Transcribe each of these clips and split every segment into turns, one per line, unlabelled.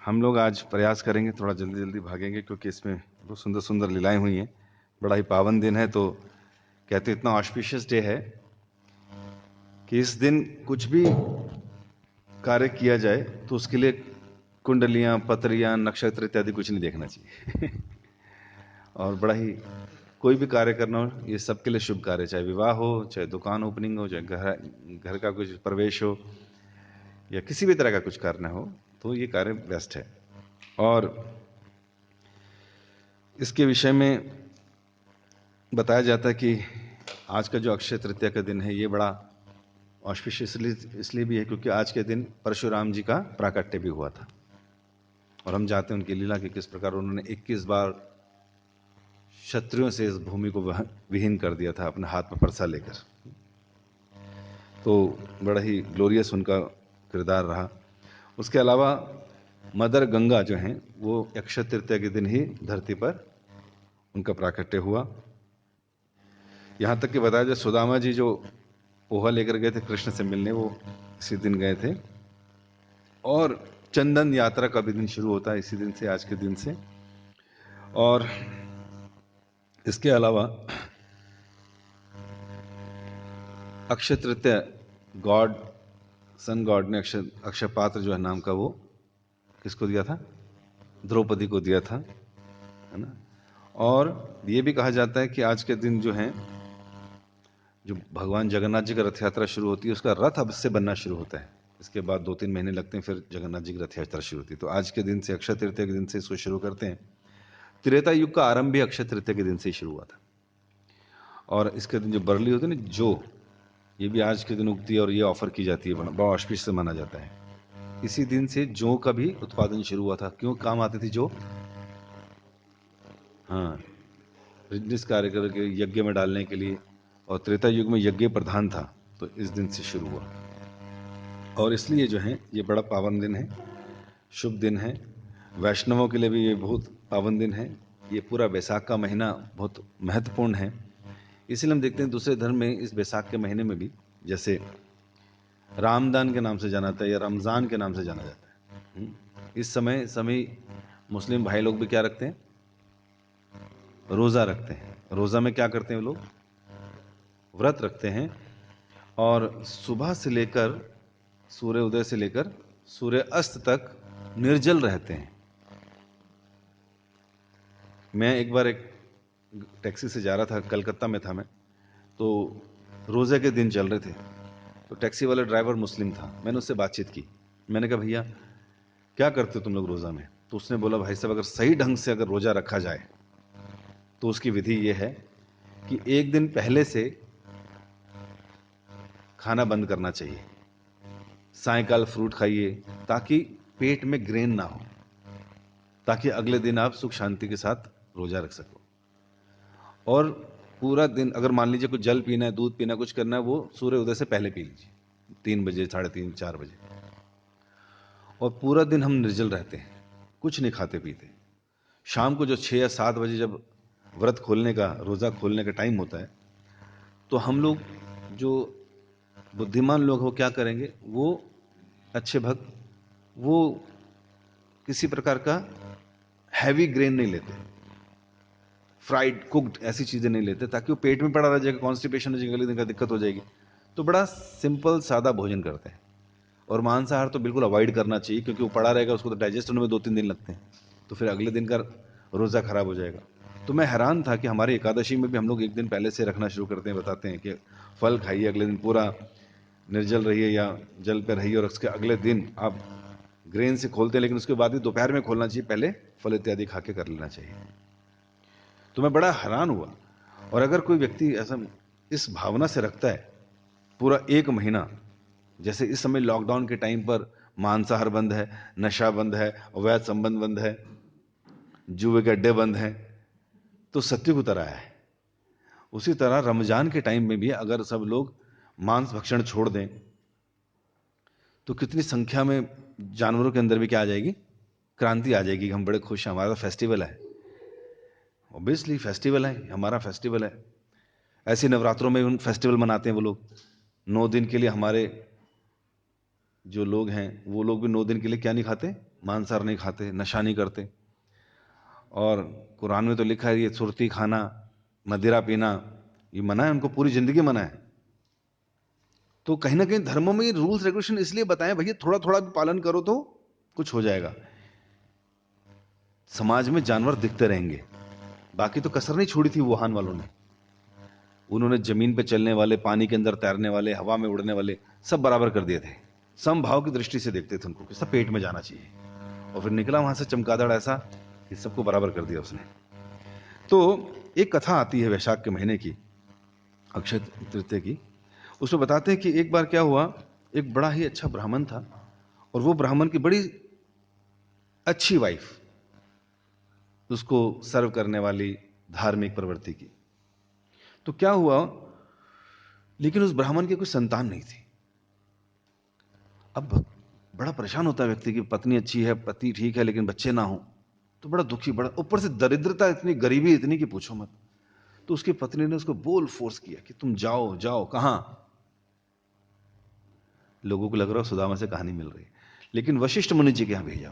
हम लोग आज प्रयास करेंगे, थोड़ा जल्दी जल्दी भागेंगे क्योंकि इसमें बहुत सुंदर सुंदर लीलाएं हुई हैं। बड़ा ही पावन दिन है, तो कहते हैं इतना ऑस्पिशियस डे है कि इस दिन कुछ भी कार्य किया जाए तो उसके लिए कुंडलियां, पत्रियां, नक्षत्र इत्यादि कुछ नहीं देखना चाहिए। और बड़ा ही कोई भी कार्य करना हो, ये सबके लिए शुभ कार्य, चाहे विवाह हो, चाहे दुकान ओपनिंग हो, चाहे घर का कुछ प्रवेश हो, या किसी भी तरह का कुछ करना हो, तो ये कार्य बेस्ट है। और इसके विषय में बताया जाता है कि आज का जो अक्षय तृतीया का दिन है, ये बड़ा ऑस्पिशियस इसलिए भी है क्योंकि आज के दिन परशुराम जी का प्राकट्य भी हुआ था। और हम जानते हैं उनकी लीला कि किस प्रकार उन्होंने 21 बार क्षत्रियों से इस भूमि को विहीन कर दिया था अपने हाथ में परसा लेकर। तो बड़ा ही ग्लोरियस उनका किरदार रहा। उसके अलावा मदर गंगा जो हैं, वो अक्षय तृतीया के दिन ही धरती पर उनका प्राकट्य हुआ। यहाँ तक कि बताया जाए, सुदामा जी जो पोहा लेकर गए थे कृष्ण से मिलने, वो इसी दिन गए थे। और चंदन यात्रा का भी दिन शुरू होता है इसी दिन से, आज के दिन से। और इसके अलावा Akshaya Tritiya God, sun god ने अक्षय पात्र जो है नाम का, वो किसको दिया था? द्रौपदी को दिया था, है ना। और ये भी कहा जाता है कि आज के दिन जो है, जो भगवान जगन्नाथ जी का रथ यात्रा शुरू होती है, उसका रथ अब से बनना शुरू होता है। इसके बाद 2-3 महीने लगते हैं, फिर जगन्नाथ जी की रथ यात्रा शुरू होती है। तो आज के दिन से, अक्षय तृतीया के दिन से इसको शुरू करते हैं। त्रेता युग का आरंभ भी अक्षय तृतीया के दिन से ही शुरू हुआ था। और इसके दिन जो बरली होती है ना, जो ये भी आज के दिन उगती है और ये ऑफर की जाती है, बड़ा ऑस्पिश से माना जाता है। इसी दिन से जौ का भी उत्पादन शुरू हुआ था। क्यों काम आती थी जौ? हाँ, बिजनेस कार्य करके यज्ञ में डालने के लिए। और त्रेता युग में यज्ञ प्रधान था, तो इस दिन से शुरू हुआ। और इसलिए जो है ये बड़ा पावन दिन है, शुभ दिन है। वैष्णवों के लिए भी ये बहुत पावन दिन है। ये पूरा बैसाख का महीना बहुत महत्वपूर्ण है। इसलिए हम देखते हैं दूसरे धर्म में इस बैसाख के महीने में भी, जैसे रामदान के नाम से जाना जाता है या रमज़ान के नाम से जाना जाता है, इस समय सभी मुस्लिम भाई लोग भी क्या रखते हैं? रोज़ा रखते हैं। रोज़ा में क्या करते हैं वो लोग? व्रत रखते हैं। और सुबह से लेकर, सूर्य उदय से लेकर सूर्य अस्त तक निर्जल रहते हैं। मैं एक बार एक टैक्सी से जा रहा था, कलकत्ता में था मैं, तो रोज़े के दिन चल रहे थे। तो टैक्सी वाला ड्राइवर मुस्लिम था। मैंने उससे बातचीत की। मैंने कहा, भैया क्या करते हो तुम लोग रोज़ा में? तो उसने बोला, भाई साहब, अगर सही ढंग से अगर रोज़ा रखा जाए तो उसकी विधि ये है कि एक दिन पहले से खाना बंद करना चाहिए, सायंकाल फ्रूट खाइए, ताकि पेट में ग्रेन ना हो, ताकि अगले दिन आप सुख शांति के साथ रोजा रख सको। और पूरा दिन अगर मान लीजिए कुछ जल पीना है, दूध पीना, कुछ करना है, वो सूर्य उदय से पहले पी लीजिए, 3 बजे, 3:30, 4 बजे। और पूरा दिन हम निर्जल रहते हैं, कुछ नहीं खाते पीते। शाम को जो 6 या 7 बजे जब व्रत खोलने का, रोज़ा खोलने का टाइम होता है, तो हम लोग जो बुद्धिमान लोग वो क्या करेंगे? वो अच्छे भक्त, वो किसी प्रकार का हैवी ग्रेन नहीं लेते, फ्राइड कुक्ड ऐसी चीज़ें नहीं लेते, ताकि वो पेट में पड़ा रह जाएगा, कॉन्स्टिपेशन हो जाएगा, अगले दिन का दिक्कत हो जाएगी। तो बड़ा सिंपल सादा भोजन करते हैं। और मांसाहार तो बिल्कुल अवॉइड करना चाहिए, क्योंकि वो पड़ा रहेगा, उसको तो डाइजेस्ट होने में 2-3 दिन लगते हैं, तो फिर अगले दिन का रोज़ा खराब हो जाएगा। तो मैं हैरान था कि हमारी एकादशी में भी हम लोग एक दिन पहले से रखना शुरू करते हैं। बताते हैं कि फल खाइए, अगले दिन पूरा निर्जल रहिए या जल पे रहिए, और उसके अगले दिन आप ग्रेन से खोलते हैं, लेकिन उसके बाद भी दोपहर में खोलना चाहिए, पहले फल इत्यादि खा के कर लेना चाहिए। तो मैं बड़ा हैरान हुआ। और अगर कोई व्यक्ति ऐसा इस भावना से रखता है पूरा 1 महीना, जैसे इस समय लॉकडाउन के टाइम पर मांसाहार बंद है, नशा बंद है, अवैध संबंध बंद है, जुए के अड्डे बंद हैं, तो सत्युग उतर आया है। उसी तरह रमजान के टाइम में भी अगर सब लोग मांस भक्षण छोड़ दें, तो कितनी संख्या में जानवरों के अंदर भी क्या आ जाएगी? क्रांति आ जाएगी। हम बड़े खुश हैं, हमारा फेस्टिवल है। ऑब्वियसली फेस्टिवल है, हमारा फेस्टिवल है। ऐसे नवरात्रों में उन फेस्टिवल मनाते हैं वो लोग 9 दिन के लिए। हमारे जो लोग हैं वो लोग भी 9 दिन के लिए क्या नहीं खाते? मांसाहार नहीं खाते, नशा नहीं करते। और कुरान में तो लिखा है ये सुरती खाना, मदिरा पीना, ये मना है, उनको पूरी जिंदगी मना है। तो कहीं ना कहीं धर्मों में ये रूल्स रेगुलेशन इसलिए बताएं भैया, थोड़ा थोड़ा भी पालन करो तो कुछ हो जाएगा। समाज में जानवर दिखते रहेंगे, बाकी तो कसर नहीं छोड़ी थी वुहान वालों ने। उन्होंने जमीन पे चलने वाले, पानी के अंदर तैरने वाले, हवा में उड़ने वाले सब बराबर कर दिए थे। समभाव की दृष्टि से देखते थे उनको कि सब पेट में जाना चाहिए। और फिर निकला वहां से चमगादड़ ऐसा कि सबको बराबर कर दिया उसने। तो एक कथा आती है वैशाख के महीने की, अक्षय तृतीया की। उसमें बताते हैं कि एक बार क्या हुआ, एक बड़ा ही अच्छा ब्राह्मण था और वो ब्राह्मण की बड़ी अच्छी वाइफ, उसको सर्व करने वाली, धार्मिक प्रवृत्ति की। तो क्या हुआ, लेकिन उस ब्राह्मण की कोई संतान नहीं थी। अब बड़ा परेशान होता है व्यक्ति की पत्नी अच्छी है, पति ठीक है, लेकिन बच्चे ना हो तो बड़ा दुखी, बड़ा ऊपर से दरिद्रता इतनी, गरीबी इतनी कि पूछो मत। तो उसकी पत्नी ने उसको बोल फोर्स किया कि तुम जाओ जाओ। कहां? लोगों को लग रहा है सुदामा से कहानी मिल रही है, लेकिन वशिष्ठ मुनि जी के यहां भेजा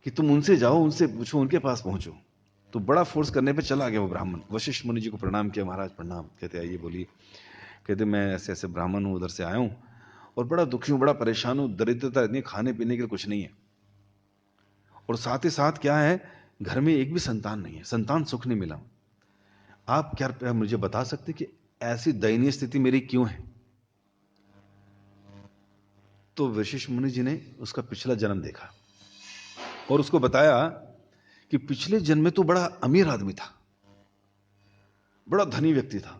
कि तुम उनसे जाओ, उनसे पूछो, उनके पास पहुंचो। तो बड़ा फोर्स करने पे चला गया वो ब्राह्मण। वशिष्ठ मुनि जी को प्रणाम किया, महाराज प्रणाम। कहते आइए बोलिए। कहते मैं ऐसे ऐसे ब्राह्मण हूं, उधर से आया हूं और बड़ा दुखी हूं, बड़ा परेशान हूं, दरिद्रता इतनी, खाने पीने के लिए कुछ नहीं है, और साथ ही साथ क्या है, घर में एक भी संतान नहीं है, संतान सुख नहीं मिला। आप क्या मुझे बता सकते कि ऐसी दयनीय स्थिति मेरी क्यों है? तो वशिष्ठ मुनि जी ने उसका पिछला जन्म देखा और उसको बताया कि पिछले जन्म में तो बड़ा अमीर आदमी था, बड़ा धनी व्यक्ति था,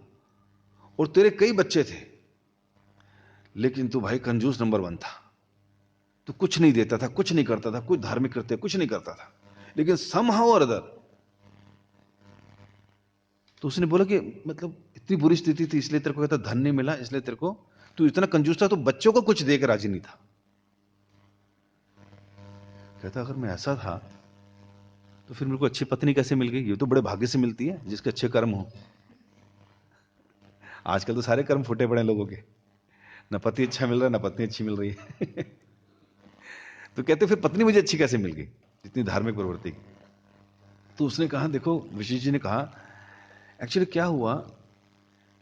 और तेरे कई बच्चे थे, लेकिन तू भाई कंजूस नंबर 1 था। तू कुछ नहीं देता था, कुछ नहीं करता था, कुछ धार्मिक कृत्य कुछ नहीं करता था, लेकिन समहाउ और अदर। तो उसने बोला कि मतलब इतनी बुरी स्थिति थी इसलिए तेरे को, कहता धन नहीं मिला इसलिए तेरे को, तू इतना कंजूस था तो बच्चों को कुछ देकर राजी नहीं था। कहता अगर मैं ऐसा था तो फिर मेरे को अच्छी पत्नी कैसे मिल गई? ये तो बड़े भाग्य से मिलती है जिसके अच्छे कर्म हो। आजकल तो सारे कर्म फूटे पड़े हैं लोगों के, ना पति अच्छा मिल रहा है ना पत्नी अच्छी मिल रही है। तो कहते फिर पत्नी मुझे अच्छी कैसे मिल गई, इतनी धार्मिक प्रवृत्ति की? तो उसने कहा, देखो विशेष जी ने कहा, एक्चुअली क्या हुआ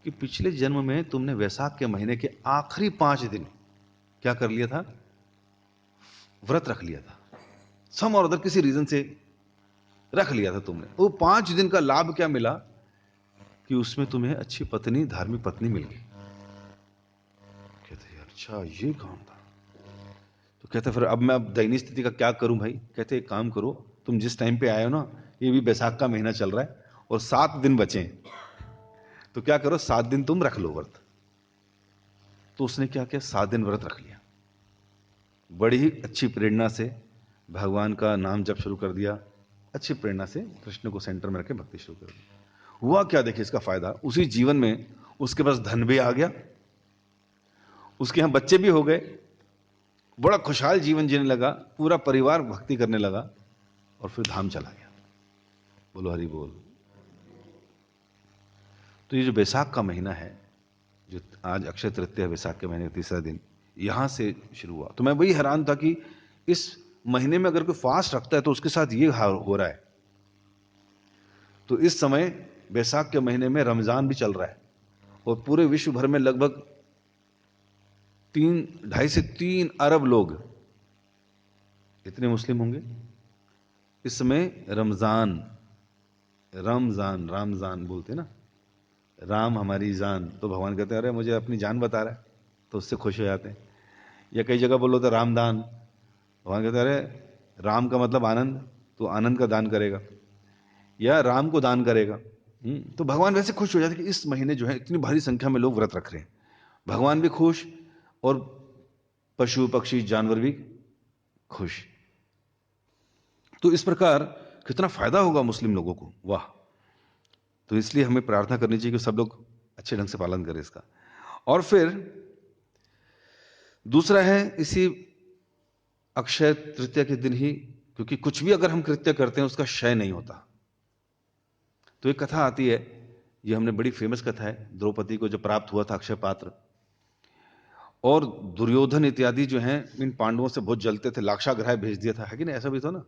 कि पिछले जन्म में तुमने वैशाख के महीने के आखिरी 5 दिन क्या कर लिया था? व्रत रख लिया था, सम और अदर किसी रीजन से रख लिया था तुमने। वो 5 दिन का लाभ क्या मिला कि उसमें तुम्हें अच्छी पत्नी, धार्मिक पत्नी मिल गई। कहते अच्छा ये काम था। तो कहते फिर अब मैं अब दयनीय स्थिति का क्या करूं भाई? कहते एक काम करो, तुम जिस टाइम पे आए हो ना, ये भी बैसाख का महीना चल रहा है और 7 दिन बचे, तो क्या करो 7 दिन तुम रख लो व्रत। तो उसने क्या किया, 7 दिन व्रत रख लिया, बड़ी ही अच्छी प्रेरणा से भगवान का नाम जप शुरू कर दिया, अच्छी प्रेरणा से कृष्ण को सेंटर में रखे भक्ति शुरू कर दी। हुआ क्या देखिए इसका फायदा, उसी जीवन में उसके पास धन भी आ गया, उसके यहां बच्चे भी हो गए, बड़ा खुशहाल जीवन जीने लगा, पूरा परिवार भक्ति करने लगा, और फिर धाम चला गया। बोलो हरि बोल। तो ये जो बैसाख का महीना है, जो आज अक्षय तृतीया, बैसाख के महीने का तीसरा दिन, यहां से शुरू हुआ। तो मैं वही हैरान था कि इस महीने में अगर कोई फास्ट रखता है तो उसके साथ ये हो रहा है। तो इस समय बैसाख के महीने में रमजान भी चल रहा है और पूरे विश्व भर में लगभग 2.5 से 3 अरब लोग, इतने मुस्लिम होंगे इस समय रमजान, रमजान रामजान बोलते ना, राम हमारी जान, तो भगवान कहते हैं अरे मुझे अपनी जान बता रहा है, तो उससे खुश हो जाते हैं। या कई जगह बोलो तो रामदान, भगवान कहते हैं अरे राम का मतलब आनंद, तो आनंद का दान करेगा या राम को दान करेगा। तो भगवान वैसे खुश हो जाते कि इस महीने जो है इतनी भारी संख्या में लोग व्रत रख रहे हैं, भगवान भी खुश और पशु पक्षी जानवर भी खुश। तो इस प्रकार कितना फायदा होगा मुस्लिम लोगों को, वाह। तो इसलिए हमें प्रार्थना करनी चाहिए कि सब लोग अच्छे ढंग से पालन करें इसका। और फिर दूसरा है इसी अक्षय तृतीया के दिन ही, क्योंकि कुछ भी अगर हम कृत्य करते हैं उसका क्षय नहीं होता। तो एक कथा आती है, ये हमने बड़ी फेमस कथा है, द्रौपदी को जो प्राप्त हुआ था अक्षय पात्र, और दुर्योधन इत्यादि जो हैं इन पांडवों से बहुत जलते थे, लाक्षागृह भेज दिया था, है कि नहीं, ऐसा भी था ना,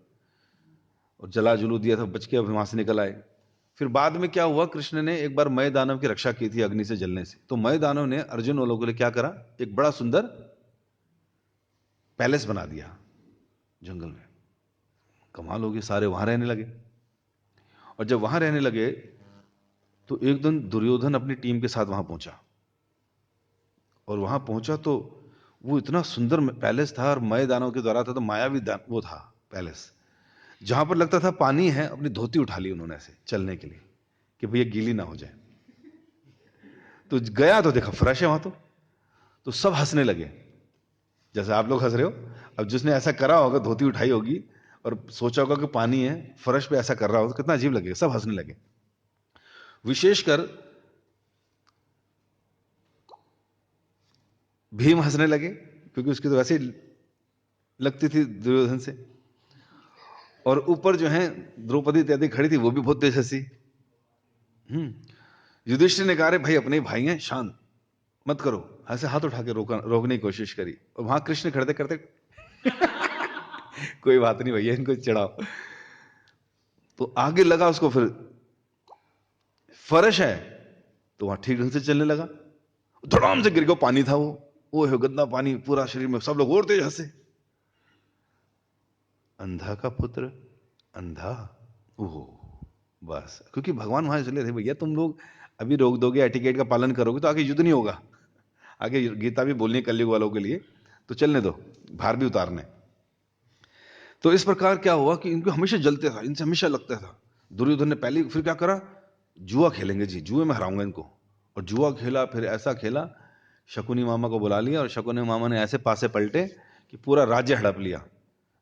और जला जुलू दिया था, बच के वहां से निकल आए। फिर बाद में क्या हुआ, कृष्ण ने एक बार मय दानव की रक्षा की थी अग्नि से जलने से, तो मय दानव ने अर्जुन वालों के लिए क्या करा, एक बड़ा सुंदर पैलेस बना दिया जंगल में। कमाल होगी, सारे वहां रहने लगे। और जब वहां रहने लगे तो एक दिन दुर्योधन अपनी टीम के साथ वहां पहुंचा, और वहां पहुंचा तो वो इतना सुंदर पैलेस था, और मय दानव के द्वारा था, तो मायावी वो था पैलेस, जहां पर लगता था पानी है, अपनी धोती उठा ली उन्होंने ऐसे चलने के लिए कि भैया गीली ना हो जाए। तो गया तो देखा फ्रेश है वहां, तो सब हंसने लगे, जैसे आप लोग हंस रहे हो। अब जिसने ऐसा करा होगा, धोती उठाई होगी और सोचा होगा कि पानी है, फर्श पे ऐसा कर रहा हो, तो कितना अजीब लगेगा, सब हंसने लगे। विशेषकर भीम हंसने लगे, क्योंकि उसकी तो वैसे ही लगती थी दुर्योधन से, और ऊपर जो है द्रौपदी इत्यादि खड़ी थी, वो भी बहुत तेज हंसी। युधिष्ठिर ने कहा, भाई अपने भाई हैं, शांत मत करो, ऐसे हाथ उठा के रोकने की कोशिश करी, और वहां कृष्ण खड़े करते कोई बात नहीं भैया, इनको चढ़ाओ। तो आगे लगा उसको, फिर फर्श है तो वहां ठीक ढंग से चलने लगा, धड़ाम से गिर गया, पानी था वो है गंदा पानी पूरा शरीर में, सब लोग और तेज हंसे। अंधा का पुत्र अंधा, ओहो, बस, क्योंकि भगवान वहां इसलिए थे, भैया तुम लोग अभी रोक दोगे, एटिकेट का पालन करोगे तो आगे युद्ध नहीं होगा, आगे गीता भी बोलनी है कलयुग वालों के लिए, तो चलने दो, भार भी उतारने। तो इस प्रकार क्या हुआ कि इनको हमेशा जलते था, इनसे हमेशा लगता था। दुर्योधन ने पहले फिर क्या करा, जुआ खेलेंगे जी, जुए में हराऊंगा इनको, और जुआ खेला, फिर ऐसा खेला, शकुनी मामा को बुला लिया, और शकुनी मामा ने ऐसे पासे पलटे कि पूरा राज्य हड़प लिया।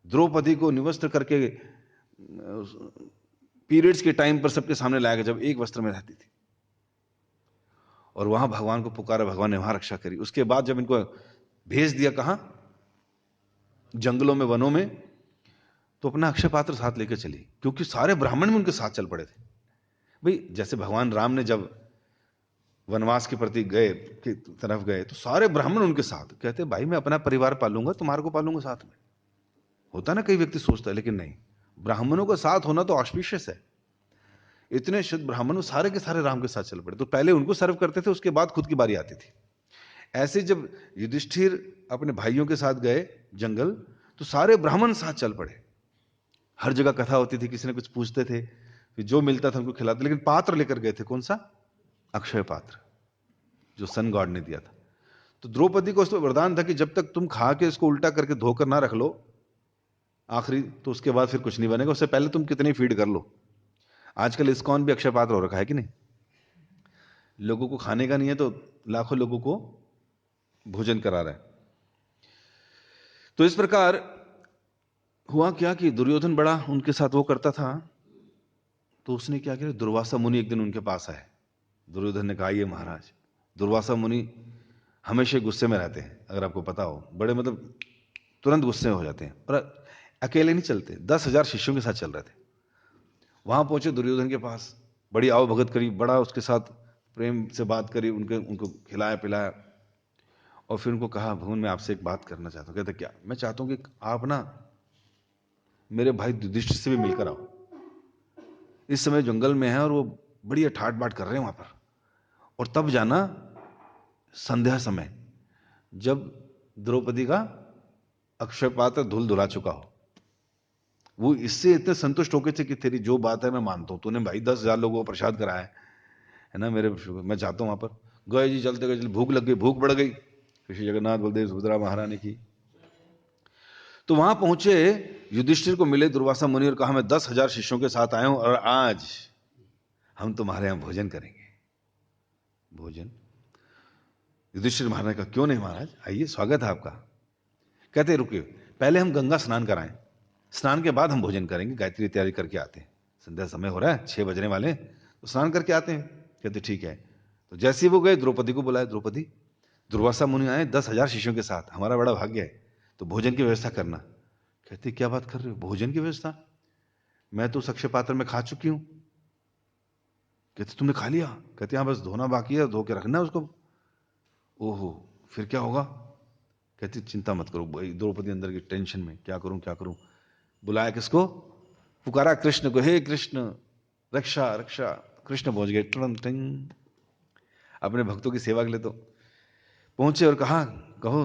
द्रौपदी को निवस्त्र करके पीरियड्स के टाइम पर सबके सामने लाया गया, जब एक वस्त्र में रहती थी, और वहां भगवान को पुकारा, भगवान ने वहां रक्षा करी। उसके बाद जब इनको भेज दिया कहां, जंगलों में, वनों में, तो अपना अक्षय पात्र साथ लेकर चली, क्योंकि सारे ब्राह्मण भी उनके साथ चल पड़े थे। भाई जैसे भगवान राम ने जब वनवास के प्रति गए, की तरफ गए, तो सारे ब्राह्मण उनके साथ, कहते भाई मैं अपना परिवार पालूंगा, तुम्हारे को पालूंगा साथ में। होता ना, कई व्यक्ति सोचता है, लेकिन नहीं, ब्राह्मणों का साथ होना तो ऑस्पिशियस है। इतने शुद्ध ब्राह्मण सारे के सारे राम के साथ चल पड़े, तो पहले उनको सर्व करते थे, उसके बाद खुद की बारी आती थी। ऐसे जब युधिष्ठिर अपने भाइयों के साथ गए जंगल, तो सारे ब्राह्मण साथ चल पड़े। हर जगह कथा होती थी, किसी ने कुछ पूछते थे, फिर जो मिलता था उनको खिलाते, लेकिन पात्र लेकर गए थे, कौन सा, अक्षय पात्र, जो सन गॉड ने दिया था। तो द्रौपदी को उसमें वरदान था कि जब तक तुम खा के इसको उल्टा करके धोकर ना रख लो आखिरी, तो उसके बाद फिर कुछ नहीं बनेगा, उससे पहले तुम कितनी फीड कर लो। आजकल इस्कॉन भी अक्षय पात्र हो रखा है कि नहीं, लोगों को खाने का नहीं है तो लाखों लोगों को भोजन करा रहा है। तो इस प्रकार हुआ क्या कि दुर्योधन बड़ा उनके साथ वो करता था, तो उसने क्या किया, दुर्वासा मुनि एक दिन उनके पास आए। दुर्योधन ने कहा, ये महाराज, दुर्वासा मुनि हमेशा गुस्से में रहते हैं, अगर आपको पता हो, बड़े मतलब तुरंत गुस्से हो जाते हैं, और अकेले नहीं चलते, 10,000 शिष्यों के साथ चल रहे थे। वहां पहुंचे दुर्योधन के पास, बड़ी आओ भगत करी, बड़ा उसके साथ प्रेम से बात करी, उनको खिलाया पिलाया, और फिर उनको कहा, भगवान मैं आपसे एक बात करना चाहता हूँ। कहते क्या, मैं चाहता हूँ कि आप ना मेरे भाई युधिष्ठिर से भी मिलकर आओ, इस समय जंगल में है और वो बढ़िया ठाट बाट कर रहे हैं वहां पर, और तब जाना संध्या समय, जब द्रौपदी का अक्षय पात्र धुल धुला चुका हो। वो इससे इतने संतुष्ट होकर थे कि तेरी जो बात है मैं मानता हूं, तूने भाई 10,000 लोगों को प्रसाद कराया है ना मेरे, मैं चाहता हूं वहां पर। गए जी, चलते गए, भूख लग गई, भूख बढ़ गई, श्री जगन्नाथ बलदेव सुभद्रा महारानी की। तो वहां पहुंचे, युधिष्ठिर को मिले दुर्वासा मुनि, और कहा, मैं 10,000 शिष्यों के साथ आया हूं, और आज हम तुम्हारे यहां भोजन करेंगे। भोजन, युधिष्ठिर महाराज का, क्यों नहीं महाराज, आइए, स्वागत है आपका। कहते रुकिए, पहले हम गंगा स्नान कराएं, स्नान के बाद हम भोजन करेंगे, गायत्री तैयारी करके आते हैं, संध्या समय हो रहा है, 6 बजने वाले, तो स्नान करके आते हैं। कहते ठीक है। तो जैसे ही वो गए, द्रौपदी को बुलाया, द्रौपदी, दुर्वासा मुनि आए 10,000 शिष्यों के साथ, हमारा बड़ा भाग्य है, तो भोजन की व्यवस्था करना। कहते क्या बात कर रहे हो, भोजन की व्यवस्था, मैं तो उस अक्षय पात्र में खा चुकी हूं। कहते तुमने खा लिया? कहते हाँ, बस धोना बाकी है, धो के रखना है उसको। ओहो, फिर क्या होगा? कहती चिंता मत करो। द्रौपदी अंदर की टेंशन में, क्या करूं क्या करूं। बुलाया किसको? पुकारा कृष्ण को, हे कृष्ण रक्षा रक्षा। कृष्ण पहुंच गए तुरंत, अपने भक्तों की सेवा के लिए तो पहुंचे और कहा, कहो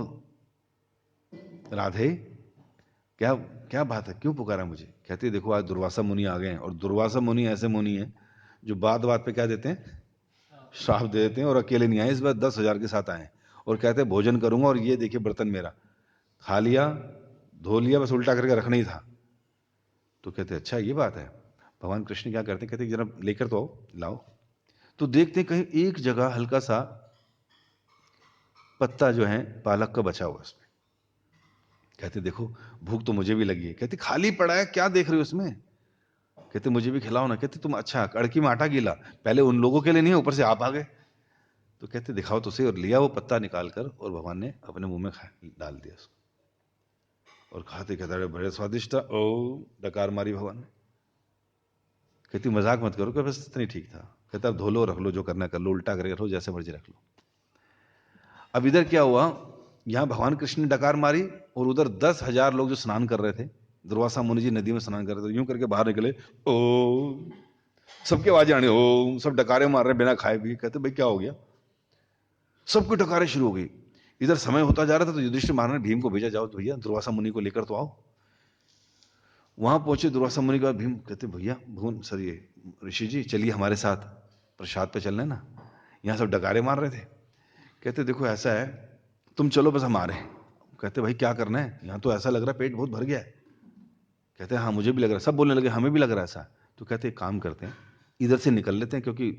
राधे, क्या क्या बात है, क्यों पुकारा मुझे? कहती देखो आज दुर्वासा मुनि आ गए हैं, और दुर्वासा मुनि ऐसे मुनि हैं जो बात बात पे क्या देते हैं? श्राप दे देते हैं। और अकेले नहीं आए इस बार, 10,000 के साथ आए और कहते हैं भोजन करूंगा, और ये देखिए बर्तन मेरा खा लिया धो लिया, बस उल्टा करके रखना ही था। तो कहते अच्छा ये बात है। भगवान कृष्ण क्या करते हैं, कहते जरा लेकर तो आओ, लाओ। तो देखते हैं कहीं एक जगह हल्का सा पत्ता जो है पालक का बचा हुआ उसमें। कहते देखो भूख तो मुझे भी लगी है। कहते खाली पड़ा है, क्या देख रहे हो उसमें? कहते मुझे भी खिलाओ ना। कहते तुम अच्छा कड़की में आटा गीला, पहले उन लोगों के लिए नहीं, ऊपर से आप आ गए। तो कहते दिखाओ तो सही। और लिया वो पत्ता निकाल कर, और भगवान ने अपने मुंह में डाल दिया उसको, और खाते कहते अरे बड़े स्वादिष्ट। ओ डकार मारी भगवान ने। कहती मजाक मत करो, कि बस इतनी ठीक था। कहता अब धो लो, रख लो, जो करना कर लो, उल्टा करके रख लो, जैसे मर्जी रख लो। अब इधर क्या हुआ, यहां भगवान कृष्ण ने डकार मारी, और उधर 10,000 लोग जो स्नान कर रहे थे, दुर्वासा मुनि जी नदी में स्नान कर रहे थे, यूं करके बाहर निकले, ओ सबके आवाजें आने, ओ सब डकारे मार रहे बिना खाए भी। कहते भाई क्या हो गया? सबकी डकारें शुरू हो गई। इधर समय होता जा रहा था, तो युधिष्ठिर महाराज ने भीम को भेजा, जाओ भैया दुर्वासा मुनि को लेकर तो आओ। वहां पहुंचे दुर्वासा मुनि के बाद भीम कहते भैया भून सर ये ऋषि जी चलिए हमारे साथ, प्रसाद पे चलना है ना, यहाँ सब डकारे मार रहे थे। कहते देखो ऐसा है, तुम चलो बस हम आ रहे हैं। कहते भाई क्या करना है, यहाँ तो ऐसा लग रहा है पेट बहुत भर गया है। कहते हाँ मुझे भी लग रहा है। सब बोलने लगे हमें भी लग रहा है ऐसा। तो कहते एक काम करते हैं, इधर से निकल लेते हैं, क्योंकि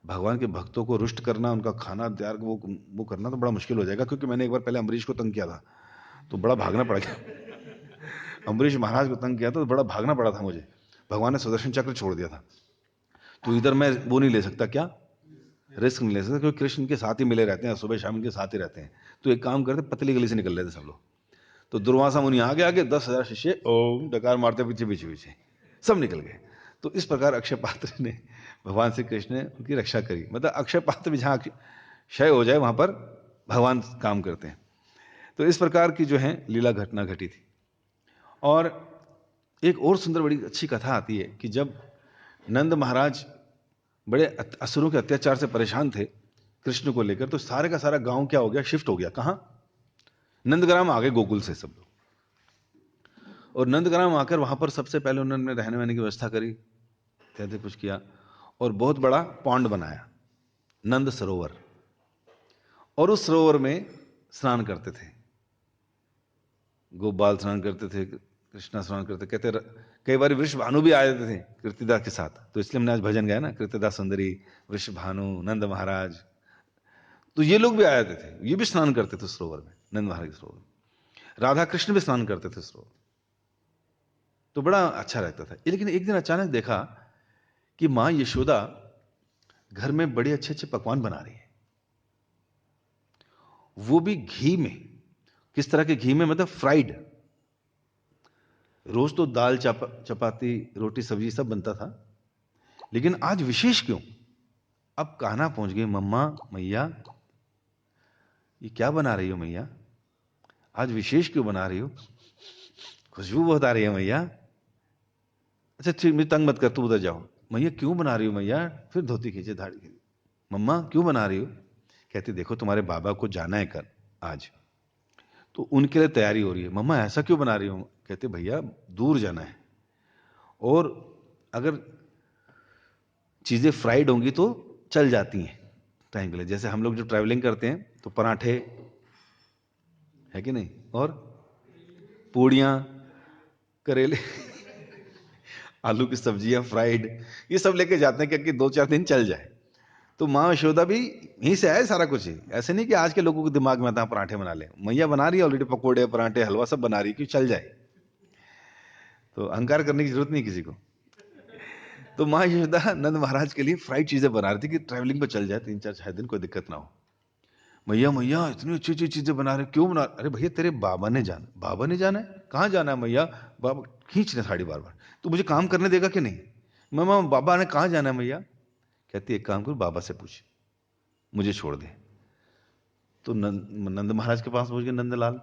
भगवान के भक्तों को रुष्ट करना, उनका खाना तैयार वो करना तो बड़ा मुश्किल हो जाएगा, क्योंकि मैंने एक बार पहले अम्बरीश को तंग किया था, तो बड़ा भागना पड़ गया। अम्बरीश महाराज को तंग किया तो बड़ा भागना पड़ा था मुझे। भगवान ने सुदर्शन चक्र छोड़ दिया था, तो इधर मैं वो नहीं ले सकता, क्या रिस्क नहीं ले सकता, क्योंकि कृष्ण के साथ ही मिले रहते हैं, सुबह शाम के साथ ही रहते हैं। तो एक काम करते, पतली गली से निकल लेते सब लोग। तो दुर्वासा मुनि आगे आगे, 10,000 शिष्य ओम डकार मारते पीछे पीछे पीछे, सब निकल गए। तो इस प्रकार अक्षय पात्र ने, भगवान श्री कृष्ण ने उनकी रक्षा करी। मतलब अक्षय पात्र में जहां क्षय हो जाए वहां पर भगवान काम करते हैं। तो इस प्रकार की जो है लीला घटना घटी थी। और एक और सुंदर बड़ी अच्छी कथा आती है कि जब नंद महाराज बड़े असुरों के अत्याचार से परेशान थे कृष्ण को लेकर, तो सारे का सारा गांव क्या हो गया, शिफ्ट हो गया। कहां? नंदग्राम आ गए, गोकुल से सब लोग। और नंदग्राम आकर वहां पर सबसे पहले उन्होंने रहने वहने की व्यवस्था करी, कहते कुछ किया, और बहुत बड़ा पौंड बनाया, नंद सरोवर। और उस सरोवर में स्नान करते थे, गोपाल स्नान करते थे, कृष्णा स्नान करते। कहते कई बार वृषभानु भी आ जाते थे कृतिदा के साथ, तो इसलिए हमने आज भजन गाया ना, कृतिदा सुंदरी, वृषभानु, नंद महाराज, तो ये लोग भी आ जाते थे, ये भी स्नान करते थे सरोवर में, नंद महाराज के सरोवर में। राधा कृष्ण भी स्नान करते थे सरोवर, तो बड़ा अच्छा रहता था। लेकिन एक दिन अचानक देखा कि मां यशोदा घर में बड़े अच्छे अच्छे पकवान बना रही है, वो भी घी में। किस तरह के घी में? मतलब फ्राइड। रोज तो दाल चपाती रोटी सब्जी सब बनता था, लेकिन आज विशेष क्यों? अब कहना पहुंच गई, मम्मा मैया ये क्या बना रही हो मैया, आज विशेष क्यों बना रही हो? खुशबू बहुत आ रही है मैया। अच्छा ठीक, मैं तंग मत कर, तू उधर जाओ। मैया क्यों बना रही हो मैया? फिर धोती खींचे, धाड़ी खींची। मम्मा क्यों बना रही हो? कहती देखो तुम्हारे बाबा को जाना है कल आज, तो उनके लिए तैयारी हो रही है। मम्मा ऐसा क्यों बना रही हो? कहते भैया दूर जाना है, और अगर चीजें फ्राइड होंगी तो चल जाती हैं टाइम के लिए। जैसे हम लोग जो ट्रैवलिंग करते हैं तो पराठे है कि नहीं, और पूड़ियां, करेले, आलू की सब्जियां फ्राइड, ये सब लेके जाते हैं कि 2-4 दिन चल जाए। तो माँ यशोदा भी यहीं से आए सारा कुछ ही। ऐसे नहीं कि आज के लोगों के दिमाग में आता है पराठे बना ले, मैया बना रही है ऑलरेडी, पकोड़े पराठे हलवा सब बना रही है कि चल जाए, तो अहंकार करने की जरूरत नहीं किसी को। तो माँ यशोदा नंद महाराज के लिए फ्राइड चीजें बना रही थी कि ट्रैवलिंग पे चल जाए, 3-4 दिन कोई दिक्कत ना हो। मैया मैया इतनी अच्छी अच्छी चीजें बना रहे, क्यों बना? अरे भैया तेरे बाबा ने जाना। बाबा ने जाना है? कहाँ जाना है मैया? बाबा खींच रहे साड़ी बार बार, तो मुझे काम करने देगा कि नहीं? मामा बाबा ने कहाँ जाना है मैया? कहती एक काम करो, बाबा से पूछ, मुझे छोड़ दे। तो नंद महाराज के पास पहुंच गए नंदलाल।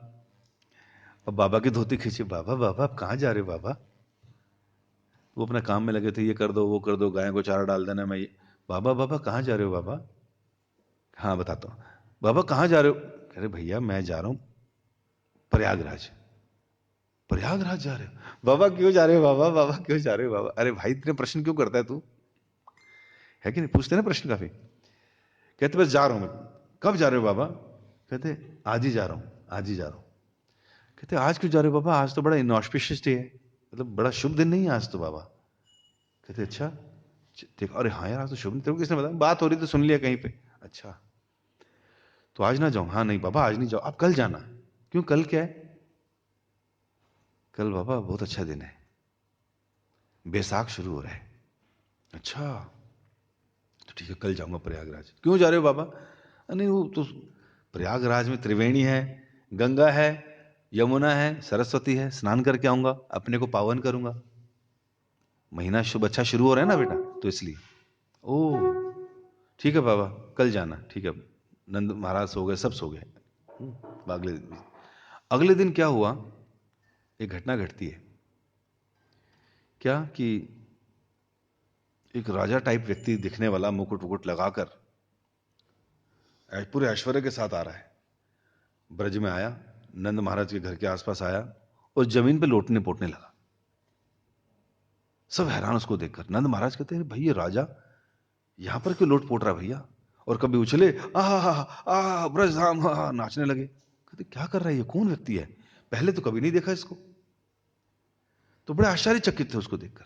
अब बाबा की धोती खींची, बाबा बाबा आप कहाँ जा रहे हो बाबा? वो अपने काम में लगे थे, ये कर दो वो कर दो, गाय को चारा डाल देना, मैं ये। बाबा बाबा कहाँ जा रहे हो बाबा? हाँ बताता हूँ। बाबा कहाँ जा रहे हो? कह रहे भैया मैं जा रहा हूँ प्रयागराज। प्रयागराज जा रहे हो? बाबा क्यों जा रहे हो बाबा? बाबा क्यों जा रहे हो बाबा? अरे भाई इतने प्रश्न क्यों करता है तू? है कि नहीं? पूछते ना प्रश्न काफी। कहते बस जा रहा हूं मैं। कब जा रहे हो बाबा? कहते आज ही जा रहा हूं, आज ही जा रहा हूं। कहते आज क्यों जा रहे हो बाबा? आज तो बड़ा इनऑस्पिशियस डे है, मतलब बड़ा शुभ दिन नहीं है आज तो बाबा। कहते अच्छा ठीक। अरे हाँ यार आज तो शुभ दिन, तेरे को किसने बताया? बात हो रही तो सुन लिया कहीं पे। अच्छा तो आज ना जाऊं? हाँ नहीं बाबा आज नहीं जाओ, आप कल जाना। क्यों कल क्या है? कल बाबा बहुत अच्छा दिन है, बैसाख शुरू हो रहा है। अच्छा तो ठीक है कल जाऊंगा प्रयागराज। क्यों जा रहे हो बाबा? नहीं वो तो प्रयागराज में त्रिवेणी है, गंगा है, यमुना है, सरस्वती है, स्नान करके आऊंगा, अपने को पावन करूंगा। महीना शुभ अच्छा शुरू हो रहा है ना बेटा, तो इसलिए। ओ ठीक है बाबा कल जाना, ठीक है। नंद महाराज सो गए, सब सो गए। अगले दिन क्या हुआ? एक घटना घटती है। क्या कि एक राजा टाइप व्यक्ति दिखने वाला, मुकुट वुकुट लगाकर पूरे ऐश्वर्य के साथ आ रहा है, ब्रज में आया, नंद महाराज के घर के आसपास आया और जमीन पे लोटने पोटने लगा। सब हैरान उसको देखकर। नंद महाराज कहते हैं भाई ये राजा यहां पर क्यों लोट पोट रहा भैया? और कभी उछले आह ब्रज धाम, नाचने लगे। कहते क्या कर रहा है ये, कौन व्यक्ति है? पहले तो कभी नहीं देखा इसको। तो बड़े आश्चर्यचकित थे उसको देखकर।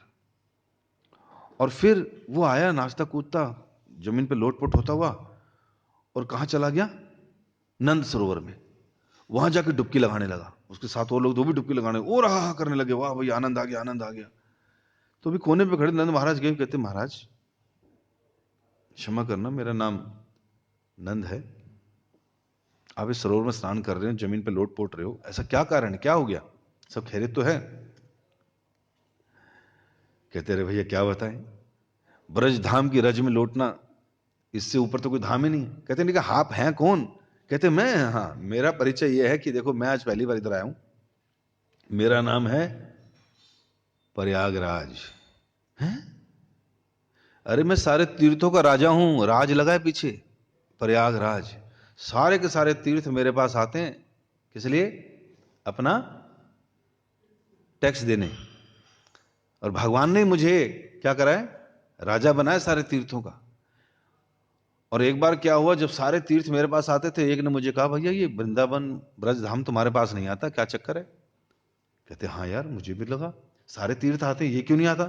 और फिर वो आया नाचता कूदता, जमीन पे लोटपोट होता हुआ, और कहां चला गया? नंद सरोवर में। वहां जाके डुबकी लगाने लगा। उसके साथ और लोग, दो भी डुबकी लगाने और रहा करने लगे, वाह भाई आनंद आ गया आनंद आ गया। तो अभी कोने पे खड़े नंद महाराज गए, कहते महाराज क्षमा करना, मेरा नाम नंद है, आप इस सरोवर में स्नान कर रहे हो, जमीन पे लोट पोट रहे हो, ऐसा क्या कारण है, क्या हो गया? सब खैरियत तो है? कहते रहे भैया क्या बताएं, ब्रज धाम की रज में लोटना, इससे ऊपर तो कोई धाम ही नहीं। कहते नहीं, आप हैं कौन? कहते मैं, हाँ मेरा परिचय यह है कि देखो मैं आज पहली बार इधर आया हूं, मेरा नाम है प्रयागराज। हैं? अरे मैं सारे तीर्थों का राजा हूं, राज लगा है पीछे, प्रयागराज। सारे के सारे तीर्थ मेरे पास आते हैं, किस लिए? अपना टैक्स देने। और भगवान ने मुझे क्या करा है? राजा बनाया सारे तीर्थों का। और एक बार क्या हुआ, जब सारे तीर्थ मेरे पास आते थे, एक ने मुझे कहा भैया ये वृंदावन ब्रज धाम तुम्हारे पास नहीं आता, क्या चक्कर है? कहते हाँ यार मुझे भी लगा सारे तीर्थ आते, ये क्यों नहीं आता?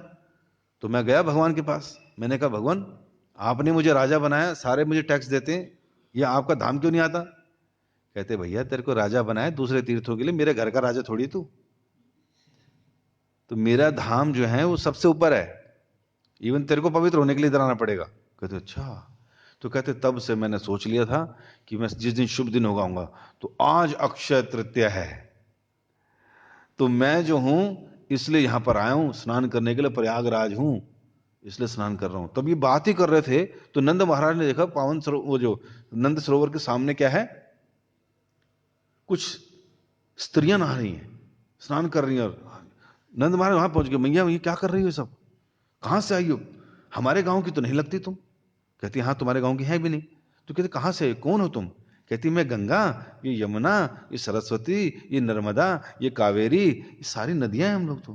तो मैं गया भगवान के पास, मैंने कहा भगवान आपने मुझे राजा बनाया, सारे मुझे टैक्स देते हैं, ये आपका धाम क्यों नहीं आता? कहते भैया तेरे को राजा बनाया दूसरे तीर्थों के लिए, मेरे घर का राजा थोड़ी तू। तो मेरा धाम जो है वो सबसे ऊपर है, इवन तेरे को पवित्र होने के लिए इधर आना पड़ेगा। कहते अच्छा। तो कहते तब से मैंने सोच लिया था कि मैं जिस दिन शुभ दिन होगा आऊंगा, तो आज अक्षय तृतीया है, तो मैं जो हूं इसलिए यहां पर आया हूं स्नान करने के लिए, प्रयागराज हूं इसलिए स्नान कर रहा हूं। तब ये बात ही कर रहे थे तो नंद महाराज ने देखा पावन सरोवर, वो जो नंद सरोवर के सामने क्या है, कुछ स्त्रियां नहा रही हैं, स्नान कर रही हैं। और नंद महाराज वहां पहुंच गए, मैया ये क्या कर रही हो, सब कहां से आई हो? हमारे गांव की तो नहीं लगती तुम। कहती हाँ तुम्हारे गांव की है भी नहीं। तो कहते कहां से, कौन हो तुम? कहती मैं गंगा, ये यमुना, ये सरस्वती, ये नर्मदा, ये कावेरी, ये सारी नदियां हैं हम लोग। तो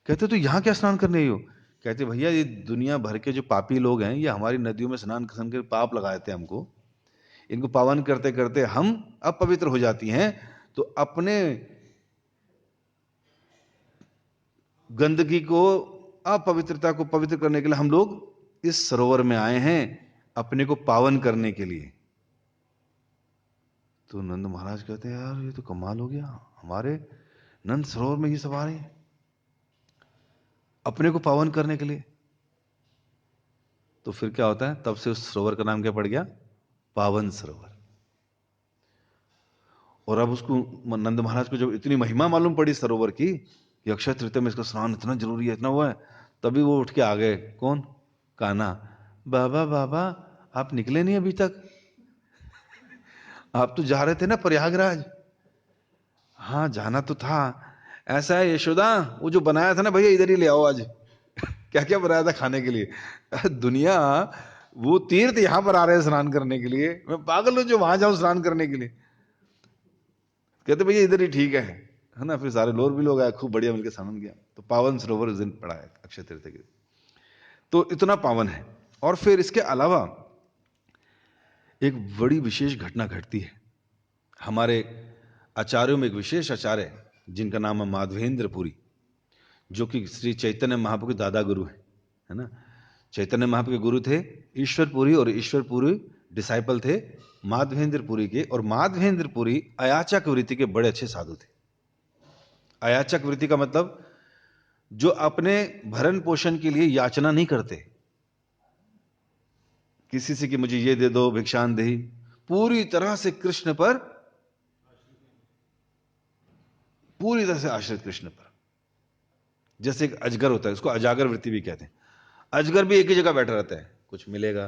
कहते तो यहां क्या स्नान करने आई हो? कहते भैया ये दुनिया भर के जो पापी लोग हैं, ये हमारी नदियों में स्नान कर पाप लगाए थे हमको, इनको पावन करते करते हम अपवित्र हो जाती हैं, तो अपने गंदगी को, अपवित्रता को पवित्र करने के लिए हम लोग इस सरोवर में आए हैं, अपने को पावन करने के लिए। तो नंद महाराज कहते हैं यार ये तो कमाल हो गया, हमारे नंद सरोवर में ये सब आ रहे हैं अपने को पावन करने के लिए। तो फिर क्या होता है, तब से उस सरोवर का नाम क्या पड़ गया? पावन सरोवर। और अब उसको नंद महाराज को जब इतनी महिमा मालूम पड़ी सरोवर की कि अक्षय तृतीया में इसका स्नान इतना जरूरी है, इतना हुआ है, तभी वो उठ के आ गए। कौन? कान्हा। बाबा बाबा आप निकले नहीं अभी तक, आप तो जा रहे थे ना प्रयागराज। हाँ जाना तो था। ऐसा है यशोदा, वो जो बनाया था ना भैया इधर ही ले आओ आज। क्या क्या बनाया था खाने के लिए। दुनिया, वो तीर्थ यहां पर आ रहे हैं स्नान करने के लिए, मैं पागल हूं जो वहां जाऊं स्नान करने के लिए। कहते भैया इधर ही ठीक है ना। फिर सारे लोग भी लोग आए, खूब बढ़िया मिलकर स्नान किया। तो पावन सरोवर उस दिन पड़ा है अक्षय तृतीया के दिन। तो इतना पावन है। और फिर इसके अलावा एक बड़ी विशेष घटना घटती है। हमारे आचार्यों में एक विशेष आचार्य जिनका नाम है माधवेंद्र पुरी, जो कि श्री चैतन्य महाप्रभु के दादा गुरु है ना। चैतन्य महाप्रभु के गुरु थे ईश्वर पुरी, और ईश्वर पुरी डिसाइपल थे माधवेंद्र पुरी के। और माधवेंद्र पुरी अयाचक वृत्ति के बड़े अच्छे साधु थे। अयाचक वृत्ति का मतलब जो अपने भरण पोषण के लिए याचना नहीं करते किसी से कि मुझे ये दे दो भिक्षान दे, पूरी तरह से कृष्ण पर, पूरी तरह से आश्रित कृष्ण पर। जैसे एक अजगर होता है, उसको अजागर वृत्ति भी कहते हैं। अजगर भी एक ही जगह बैठा रहता है, कुछ मिलेगा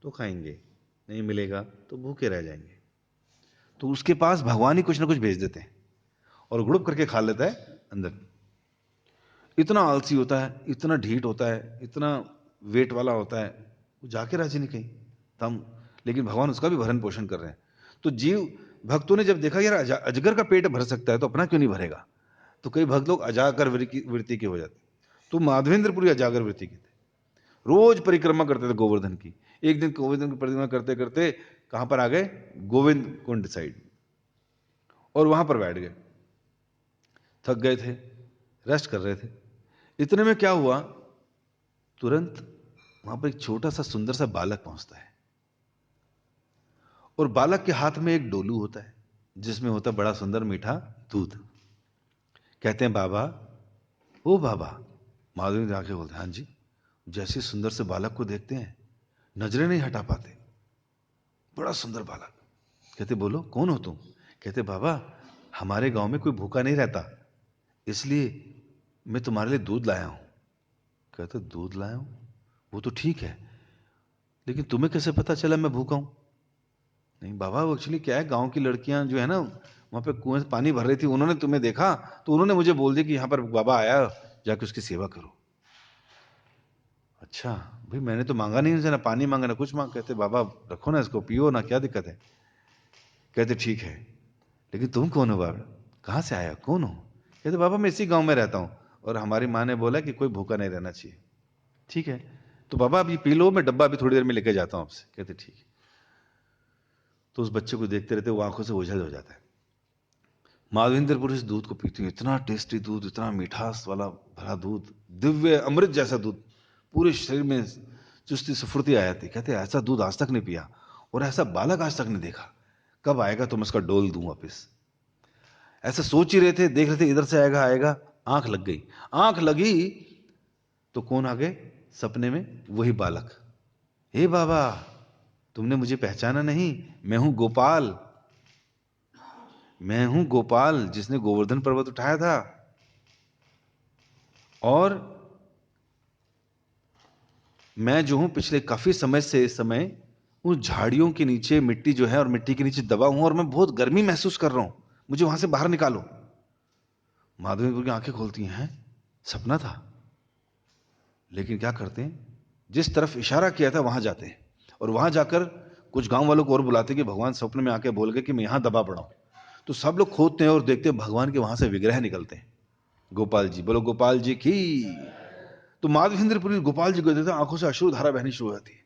तो खाएंगे, नहीं मिलेगा तो भूखे रह जाएंगे। तो उसके पास भगवान ही कुछ ना कुछ भेज देते हैं और गुड़प करके खा लेता है अंदर। इतना आलसी होता है, इतना ढीठ होता है, इतना वेट वाला होता है, वो जाके राजी नहीं कहीं तम। लेकिन भगवान उसका भी भरण पोषण कर रहे हैं। तो जीव भक्तों ने जब देखा यार अजगर का पेट भर सकता है तो अपना क्यों नहीं भरेगा, तो कई भक्त लोग अजागर वृत्ति के हो जाते। तो माधवेंद्रपुरी अजागर वृत्ति के थे, रोज परिक्रमा करते थे गोवर्धन की। एक दिन गोवर्धन की परिक्रमा करते करते कहां पर आ गए, गोविंद कुंड साइड, और वहां पर बैठ गए। थक गए थे, रेस्ट कर रहे थे। इतने में क्या हुआ, तुरंत वहां पर एक छोटा सा सुंदर सा बालक पहुंचता है। और बालक के हाथ में एक डोलू होता है जिसमें होता बड़ा सुंदर मीठा दूध। कहते हैं बाबा, ओ बाबा। माधवी आंखें बोलते हैं हाँ जी। जैसे सुंदर से बालक को देखते हैं नजरें नहीं हटा पाते, बड़ा सुंदर बालक। कहते बोलो कौन हो तुम। कहते बाबा हमारे गांव में कोई भूखा नहीं रहता, इसलिए मैं तुम्हारे लिए दूध लाया हूं। कहते दूध लाया हूं, वो तो ठीक है, लेकिन तुम्हें कैसे पता चला मैं भूखा हूं। नहीं बाबा, वो एक्चुअली क्या है, गांव की लड़कियां जो है ना वहां पे कुएं से पानी भर रही थी, उन्होंने तुम्हें देखा तो उन्होंने मुझे बोल दिया कि यहां पर बाबा आया, जाके उसकी सेवा करो। अच्छा भाई, मैंने तो मांगा नहीं, ना पानी मांगा ना कुछ मांगा। कहते बाबा रखो ना इसको, पियो ना, क्या दिक्कत है। कहते ठीक है, लेकिन तुम कौन हो बाबा, कहां से आया, कौन हो। कहते बाबा मैं इसी गांव में रहता हूं, और हमारी माँ ने बोला कि कोई भूखा नहीं रहना चाहिए। ठीक है, तो बाबा अभी पी लो, मैं डब्बा अभी थोड़ी देर में लेके जाता हूं आपसे। कहते ठीक है। तो उस बच्चे को देखते रहते वो आंखों से ओझल हो जाता है। माधवेंद्रपुर इस दूध को पीती हूँ, इतना टेस्टी दूध, इतना मिठास वाला भरा दूध, दिव्य अमृत जैसा दूध, पूरे शरीर में चुस्ती स्फूर्ति आ जाती। कहते ऐसा दूध आज तक नहीं पिया, और ऐसा बालक आज तक नहीं देखा, कब आएगा तो मैं उसका डोल दूं वापिस। ऐसा सोच ही रहे थे, देख रहे थे इधर से आएगा आएगा, आंख लग गई। आंख लगी तो कौन आ गए सपने में, वही बालक। हे बाबा तुमने मुझे पहचाना नहीं, मैं हूं गोपाल, मैं हूं गोपाल जिसने गोवर्धन पर्वत उठाया था। और मैं जो हूं पिछले काफी समय से इस समय उन झाड़ियों के नीचे मिट्टी जो है और मिट्टी के नीचे दबा हूं, और मैं बहुत गर्मी महसूस कर रहा हूं, मुझे वहां से बाहर निकालो। माधवेंद्र की आंखें खोलती हैं, सपना था। लेकिन क्या करते हैं, जिस तरफ इशारा किया था वहां जाते हैं, और वहां जाकर कुछ गांव वालों को और बुलाते हैं कि भगवान स्वप्न में आके बोल गए कि मैं यहां दबा पड़ा हूं। तो सब लोग खोदते हैं और देखते हैं भगवान के वहां से विग्रह निकलते हैं। गोपाल जी, बोलो गोपाल जी की। तो माधवेंद्रपुरी गोपाल जी को देखते हैं, आंखों से अश्रुधारा बहनी शुरू हो जाती है,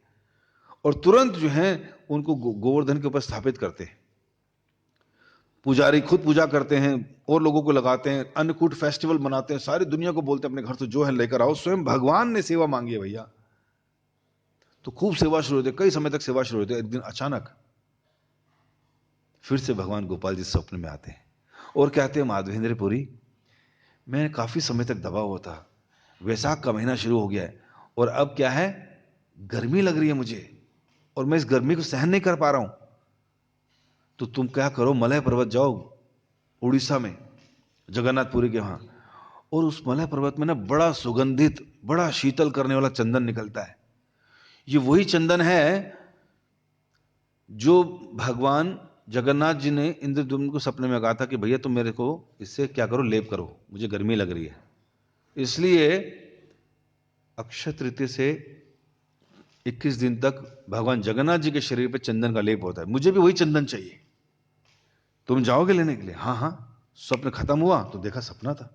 और तुरंत जो है उनको गोवर्धन के ऊपर स्थापित करते हैं। पुजारी खुद पूजा करते हैं और लोगों को लगाते हैं, अन्नकूट फेस्टिवल मनाते हैं, सारी दुनिया को बोलते हैं अपने घर से जो है लेकर आओ, स्वयं भगवान ने सेवा मांगी है भैया। तो खूब सेवा शुरू होती है, कई समय तक सेवा शुरू होती है। एक दिन अचानक फिर से भगवान गोपाल जी स्वप्न में आते हैं और कहते हैं माधवेंद्रपुरी, मैं काफी समय तक दबा हुआ था, वैसाख का महीना शुरू हो गया है, और अब क्या है, गर्मी लग रही है मुझे, और मैं इस गर्मी को सहन नहीं कर पा रहा हूं। तो तुम क्या करो, मलय पर्वत जाओ उड़ीसा में, जगन्नाथपुरी के वहां, और उस मलय पर्वत में ना बड़ा सुगंधित, बड़ा शीतल करने वाला चंदन निकलता है। ये वही चंदन है जो भगवान जगन्नाथ जी ने इंद्रद्युम्न को सपने में कहा था कि भैया तुम मेरे को इससे क्या करो, लेप करो, मुझे गर्मी लग रही है। इसलिए अक्षय तृतीया से 21 दिन तक भगवान जगन्नाथ जी के शरीर पे चंदन का लेप होता है। मुझे भी वही चंदन चाहिए। तुम जाओगे लेने के लिए? हाँ हाँ। स्वप्न खत्म हुआ तो देखा सपना था।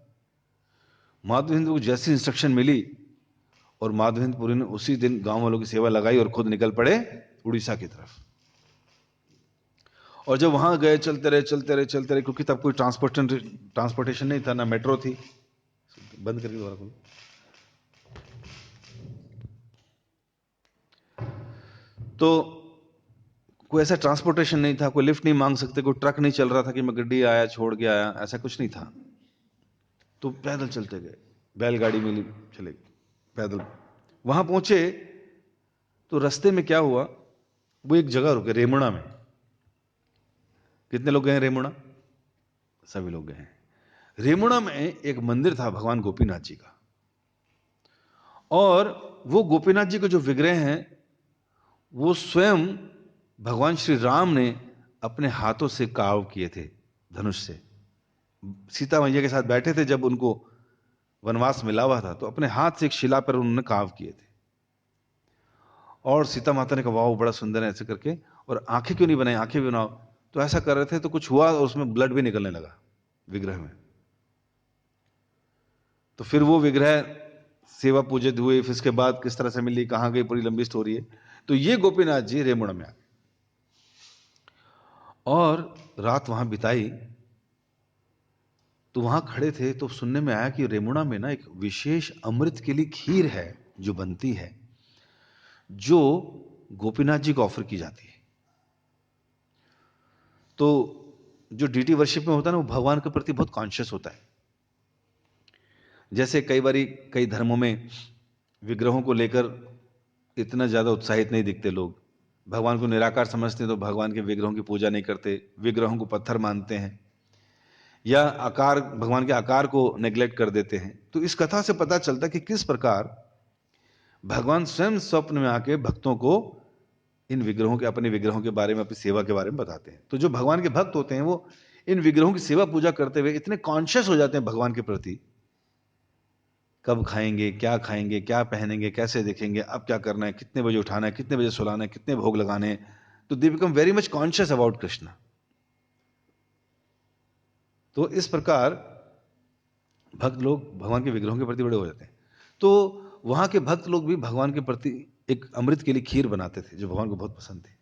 माधवेंद्र को जैसी इंस्ट्रक्शन मिली और माधवेंद्रपुरी ने उसी दिन गांव वालों की सेवा लगाई और खुद निकल पड़े उड़ीसा की तरफ। और जब वहां गए, चलते रहे, क्योंकि तब कोई ट्रांसपोर्टेशन नहीं था, ना मेट्रो थी। बंद करके दोबारा खोलो। तो कोई ऐसा ट्रांसपोर्टेशन नहीं था, कोई लिफ्ट नहीं मांग सकते, कोई ट्रक नहीं चल रहा था कि मैं गड्डी आया छोड़ के आया, ऐसा कुछ नहीं था। तो पैदल चलते गए, बैलगाड़ी मिली, चले पैदल। वहां पहुंचे तो रास्ते में क्या हुआ, वो एक जगह रुके, रेमुणा में। कितने लोग गए हैं रेमुणा? सभी लोग गए हैं। रेमुणा में एक मंदिर था भगवान गोपीनाथ जी का, और वो गोपीनाथ जी के जो विग्रह हैं वो स्वयं भगवान श्री राम ने अपने हाथों से कार्व किए थे, धनुष से। सीता मैया के साथ बैठे थे जब उनको वनवास मिला हुआ था, तो अपने हाथ से एक शिला पर उन्होंने कार्व किए थे। और सीता माता ने कहा वाह बड़ा सुंदर है ऐसे करके, और आंखें क्यों नहीं बनाई, आंखें भी बनाओ। तो ऐसा कर रहे थे तो कुछ हुआ और उसमें ब्लड भी निकलने लगा विग्रह में। तो फिर वो विग्रह सेवा पूजित हुए, फिर इसके बाद किस तरह से मिली, कहां गई, पूरी लंबी स्टोरी है। तो ये गोपीनाथ जी रेमुणा में आ गए और रात वहां बिताई। तो वहां खड़े थे तो सुनने में आया कि रेमुणा में ना एक विशेष अमृत के लिए खीर है जो बनती है, जो गोपीनाथ जी को ऑफर की जाती है। तो जो डीटी वर्शिप में होता है ना, वो भगवान के प्रति बहुत कॉन्शियस होता है। जैसे कई बारी कई धर्मों में विग्रहों को लेकर इतना ज्यादा उत्साहित नहीं दिखते लोग, भगवान को निराकार समझते हैं तो भगवान के विग्रहों की पूजा नहीं करते, विग्रहों को पत्थर मानते हैं, या आकार, भगवान के आकार को नेग्लेक्ट कर देते हैं। तो इस कथा से पता चलता है कि किस प्रकार भगवान स्वयं स्वप्न में आके भक्तों को इन विग्रहों के, अपने विग्रहों के बारे में, अपनी सेवा के बारे में बताते हैं। तो जो भगवान के भक्त होते हैं वो इन विग्रहों की सेवा पूजा करते हुए इतने कॉन्शियस हो जाते हैं भगवान के प्रति, कब खाएंगे, क्या पहनेंगे, कैसे देखेंगे, अब क्या करना है, कितने बजे उठाना है, कितने बजे सुलाना है, कितने भोग लगाने हैं। तो they become very much conscious about Krishna. तो इस प्रकार भक्त लोग भगवान के विग्रहों के प्रति बड़े हो जाते हैं। तो वहां के भक्त लोग भी भगवान के प्रति एक अमृत के लिए खीर बनाते थे जो भगवान को बहुत पसंद थी।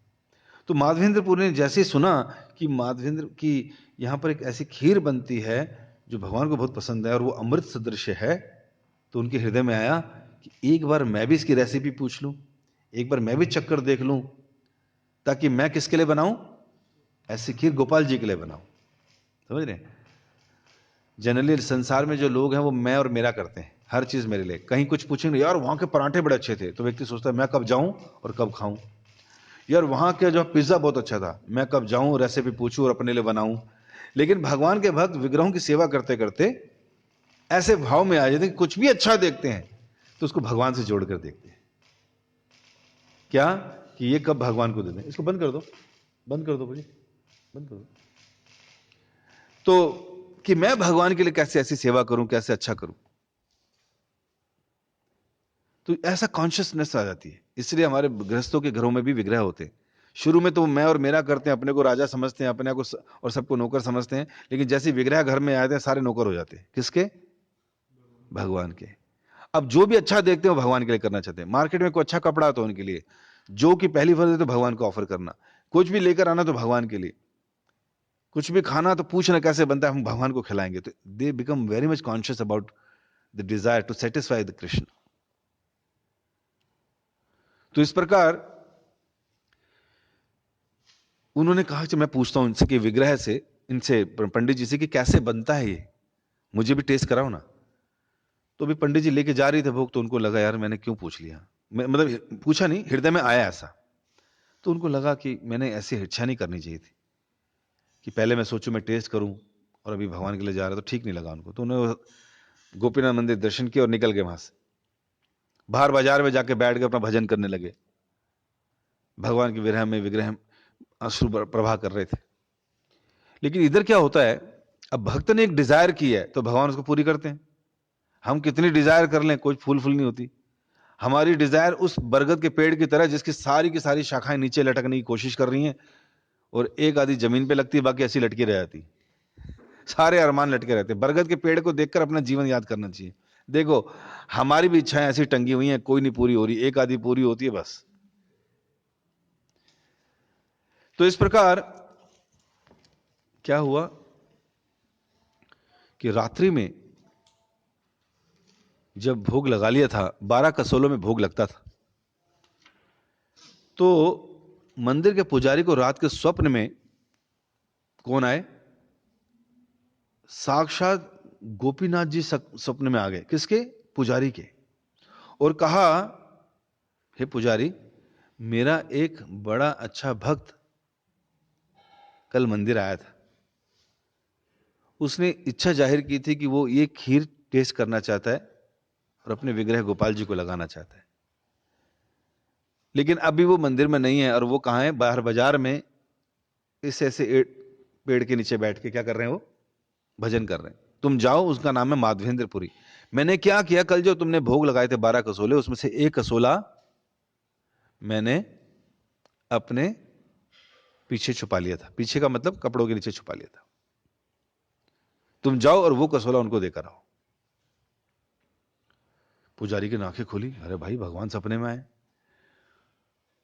तो माधवेंद्रपुरी ने जैसे ही सुना कि माधवेंद्र की यहां पर एक ऐसी खीर बनती है जो भगवान को बहुत पसंद है और वो अमृत सदृश है, तो उनके हृदय में आया कि एक बार मैं भी इसकी रेसिपी पूछ लूं, एक बार मैं भी चक्कर देख लूं, ताकि मैं किसके लिए बनाऊं, ऐसी खीर गोपाल जी के लिए बनाऊं। समझ रहे हैं? जनरली संसार में जो लोग हैं वो मैं और मेरा करते हैं, हर चीज मेरे लिए। कहीं कुछ पूछेंगे यार वहां के पराठे बड़े अच्छे थे, तो व्यक्ति सोचता है मैं कब जाऊं और कब खाऊं। यार वहां के जो पिज्जा बहुत अच्छा था, मैं कब जाऊं, रेसिपी पूछूं और अपने लिए बनाऊं। लेकिन भगवान के भक्त विग्रहों की सेवा करते करते ऐसे भाव में आ जाते हैं, कुछ भी अच्छा देखते हैं तो उसको भगवान से जोड़कर देखते हैं। क्या कि ये कब भगवान को दे दें। इसको बंद कर दो, बंद कर दो भाई, बंद कर दो। तो कि मैं भगवान के लिए कैसे ऐसी सेवा करूं, कैसे अच्छा करूं, तो ऐसा कॉन्शियसनेस आ जाती है। इसलिए हमारे गृहस्थों के घरों में भी विग्रह होते हैं। शुरू में तो मैं और मेरा करते हैं, अपने को राजा समझते हैं, अपने को और सबको नौकर समझते हैं। लेकिन जैसे विग्रह घर में आते हैं सारे नौकर हो जाते हैं। किसके? भगवान के। अब जो भी अच्छा देखते हैं वो भगवान के लिए करना चाहते हैं। मार्केट में कोई अच्छा कपड़ा तो उनके लिए, जो कि पहली फर्ज है तो भगवान को ऑफर करना, कुछ भी लेकर आना तो भगवान के लिए, कुछ भी खाना तो पूछना कैसे बनता है, हम भगवान को खिलाएंगे। तो they become very much conscious about the desire to satisfy the Krishna. तो इस प्रकार उन्होंने कहा कि मैं पूछता हूं इनसे कि विग्रह से, इनसे पंडित जी से कि कैसे बनता है ये, मुझे भी टेस्ट कराओ ना। तो भी पंडित जी लेके जा रही थे भोग, तो उनको लगा यार मैंने क्यों पूछ लिया, मतलब पूछा नहीं, हृदय में आया ऐसा। तो उनको लगा कि मैंने ऐसी इच्छा नहीं करनी चाहिए थी कि पहले मैं सोचूं मैं टेस्ट करूं और अभी भगवान के लिए जा रहा, तो ठीक नहीं लगा उनको। तो उन्होंने गोपीनाथ मंदिर दर्शन किया और निकल गए वहां से। बाहर बाजार में जाके बैठ के अपना भजन करने लगे। भगवान के विग्रह में अश्रु प्रवाह कर रहे थे। लेकिन इधर क्या होता है, अब भक्त ने एक डिजायर की है तो भगवान उसको पूरी करते हैं। हम कितनी डिजायर कर लें, कोई फूल नहीं होती। हमारी डिजायर उस बरगद के पेड़ की तरह जिसकी सारी की सारी शाखाएं नीचे लटकने की कोशिश कर रही हैं, और एक आधी जमीन पे लगती है, बाकी ऐसी लटकी रह जाती। सारे अरमान लटके रहते हैं। बरगद के पेड़ को देखकर अपना जीवन याद करना चाहिए। देखो, हमारी भी इच्छाएं ऐसी टंगी हुई हैं, कोई नहीं पूरी हो रही, एक आधी पूरी होती है बस। तो इस प्रकार क्या हुआ कि रात्रि में जब भोग लगा लिया था, 12 कसोलों में भोग लगता था, तो मंदिर के पुजारी को रात के स्वप्न में कौन आए? साक्षात गोपीनाथ जी स्वप्न में आ गए। किसके? पुजारी के। और कहा, हे पुजारी, मेरा एक बड़ा अच्छा भक्त कल मंदिर आया था। उसने इच्छा जाहिर की थी कि वो ये खीर टेस्ट करना चाहता है और अपने विग्रह गोपाल जी को लगाना चाहता है। लेकिन अभी वो मंदिर में नहीं है, और वो कहाँ है? बाहर बाजार में इस ऐसे पेड़ के नीचे बैठ के क्या कर रहे हैं? वो भजन कर रहे हैं। तुम जाओ, उसका नाम है माधवेंद्रपुरी। मैंने क्या किया, कल जो तुमने भोग लगाए थे 12 कसोले, उसमें से एक कसोला मैंने अपने पीछे छुपा लिया था। पीछे का मतलब कपड़ों के नीचे छुपा लिया था। तुम जाओ और वो कसोला उनको देकर आओ। पुजारी की आंखें खुली, अरे भाई, भगवान सपने में आए,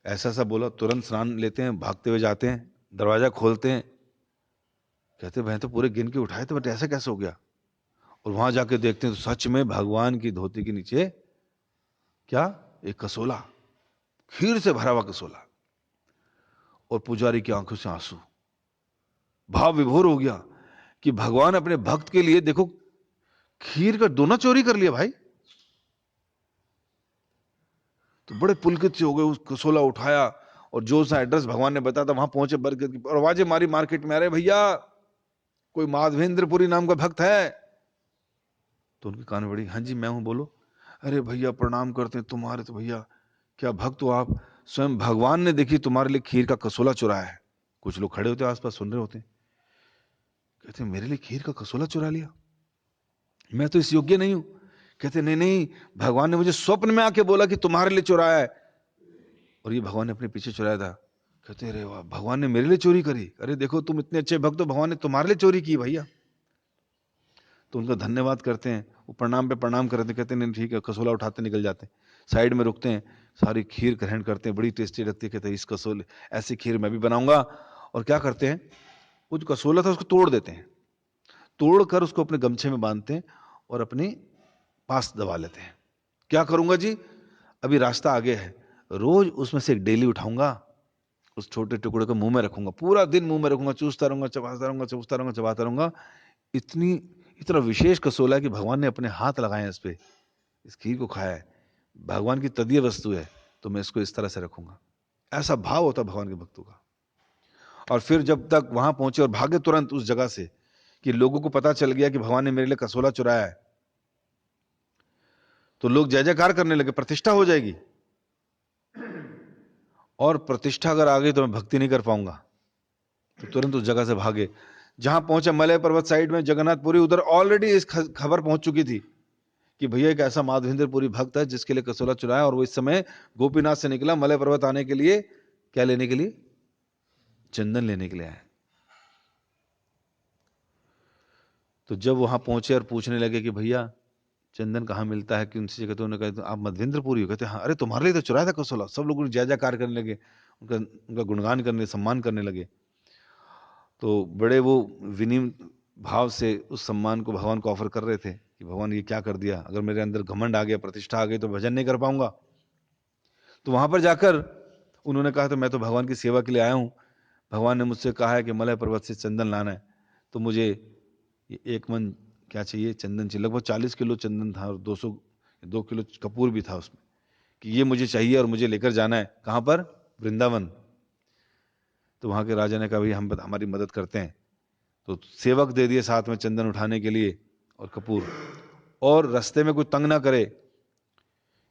ऐसा सा बोला। तुरंत स्नान लेते हैं, भागते हुए जाते हैं, दरवाजा खोलते हैं, कहते मैं तो पूरे गिन के उठाए थे, बट ऐसा कैसे हो गया? और वहां जाके देखते हैं तो सच में भगवान की धोती के नीचे क्या? एक कसोला, खीर से भरा हुआ कसोला। और पुजारी की आंखों से आंसू, भाव विभोर हो गया कि भगवान अपने भक्त के लिए, देखो, खीर का दोना चोरी कर लिया भाई। तो बड़े पुलकित से हो गए, उस कसोला उठाया और जो सा एड्रेस भगवान ने बताया था वहां पहुंचे। बरगद की आवाजें मारी मार्केट में, अरे भैया, कोई माधवेंद्रपुरी नाम का भक्त है? तो उनके कान में पड़ी, हाँ जी मैं हूं, बोलो। अरे भैया, प्रणाम करते हैं तुम्हारे, तो भैया क्या भक्त हो आप? स्वयं भगवान ने देखी तुम्हारे लिए खीर का कसोला चुराया है। कुछ लोग खड़े होते आसपास सुन रहे होते, कहते मेरे लिए खीर का कसोला चुरा लिया, मैं तो इस योग्य नहीं हूं। कहते नहीं नहीं, भगवान ने मुझे स्वप्न में आके बोला कि तुम्हारे लिए चुराया है, और ये भगवान ने अपने पीछे चुराया था। कहते अरे वाह, भगवान ने मेरे लिए चोरी करी? अरे देखो, तुम इतने अच्छे भक्त हो, भगवान ने तुम्हारे लिए चोरी की भैया। तो उनका धन्यवाद करते हैं, वो प्रणाम पे प्रणाम करते हैं, कहते हैं नहीं ठीक है, कसोला उठाते निकल जाते हैं। साइड में रुकते हैं, सारी खीर ग्रहण करते हैं, बड़ी टेस्टी लगती है। कहते हैं इस कसोले, ऐसी खीर मैं भी बनाऊंगा। और क्या करते हैं, वो जो कसोला था उसको तोड़ देते हैं, तोड़कर उसको अपने गमछे में बांधते हैं और अपने पास दबा लेते हैं। क्या करूंगा जी, अभी रास्ता आगे है, रोज उसमें से एक डेली उठाऊंगा, उस छोटे टुकड़े को मुंह में रखूंगा, पूरा दिन मुंह में रखूंगा, चूसता रहूंगा, चबाता रहूंगा, चूसता रहूंगा, चबाता रहूंगा। इतनी इतना विशेष कसोला है कि भगवान ने अपने हाथ लगाए हैं इस पे, इस खीर को खाया है, भगवान की तदीय वस्तु है, तो मैं इसको इस तरह से रखूंगा। ऐसा भाव होता भगवान के भक्तों का। और फिर जब तक वहां पहुंचे और भागे तुरंत उस जगह से, कि लोगों को पता चल गया कि भगवान ने मेरे लिए कसोला चुराया है, तो लोग जय जयकार करने लगे, प्रतिष्ठा हो जाएगी। और प्रतिष्ठा अगर आ गई तो मैं भक्ति नहीं कर पाऊंगा, तो तुरंत उस जगह से भागे। जहां पहुंचे मलय पर्वत साइड में जगन्नाथपुरी, उधर ऑलरेडी इस खबर पहुंच चुकी थी कि भैया एक ऐसा माधवेंद्रपुरी भक्त है जिसके लिए कसोला चुराया, और वो इस समय गोपीनाथ से निकला मलय पर्वत आने के लिए। क्या लेने के लिए? चंदन लेने के लिए आए। तो जब वहां पहुंचे और पूछने लगे कि भैया चंदन कहाँ मिलता है, कि उनसे कहते, उन्होंने कहा आप मधवेंद्रपुरी हो? कहते हाँ, अरे तुम्हारे लिए तो चुराया था कसोला। सब लोग जय जयकार करने लगे, उनका उनका गुणगान करने, सम्मान करने लगे। तो बड़े वो विनिम्र भाव से उस सम्मान को भगवान को ऑफर कर रहे थे कि भगवान ये क्या कर दिया, अगर मेरे अंदर घमंड आ गया, प्रतिष्ठा आ गई, तो भजन नहीं कर पाऊंगा। तो वहां पर जाकर उन्होंने कहा, तो मैं तो भगवान की सेवा के लिए आया हूं, भगवान ने मुझसे कहा है कि मलय पर्वत से चंदन लाना है, तो मुझे एक मन क्या चाहिए, चंदन चाहिए। लगभग 40 किलो चंदन था और 2 किलो कपूर भी था उसमें, कि ये मुझे चाहिए और मुझे लेकर जाना है। कहां पर? वृंदावन। तो वहां के राजा ने कहा, भाई हम हमारी मदद करते हैं। तो सेवक दे दिए साथ में चंदन उठाने के लिए और कपूर, और रास्ते में कोई तंग ना करे,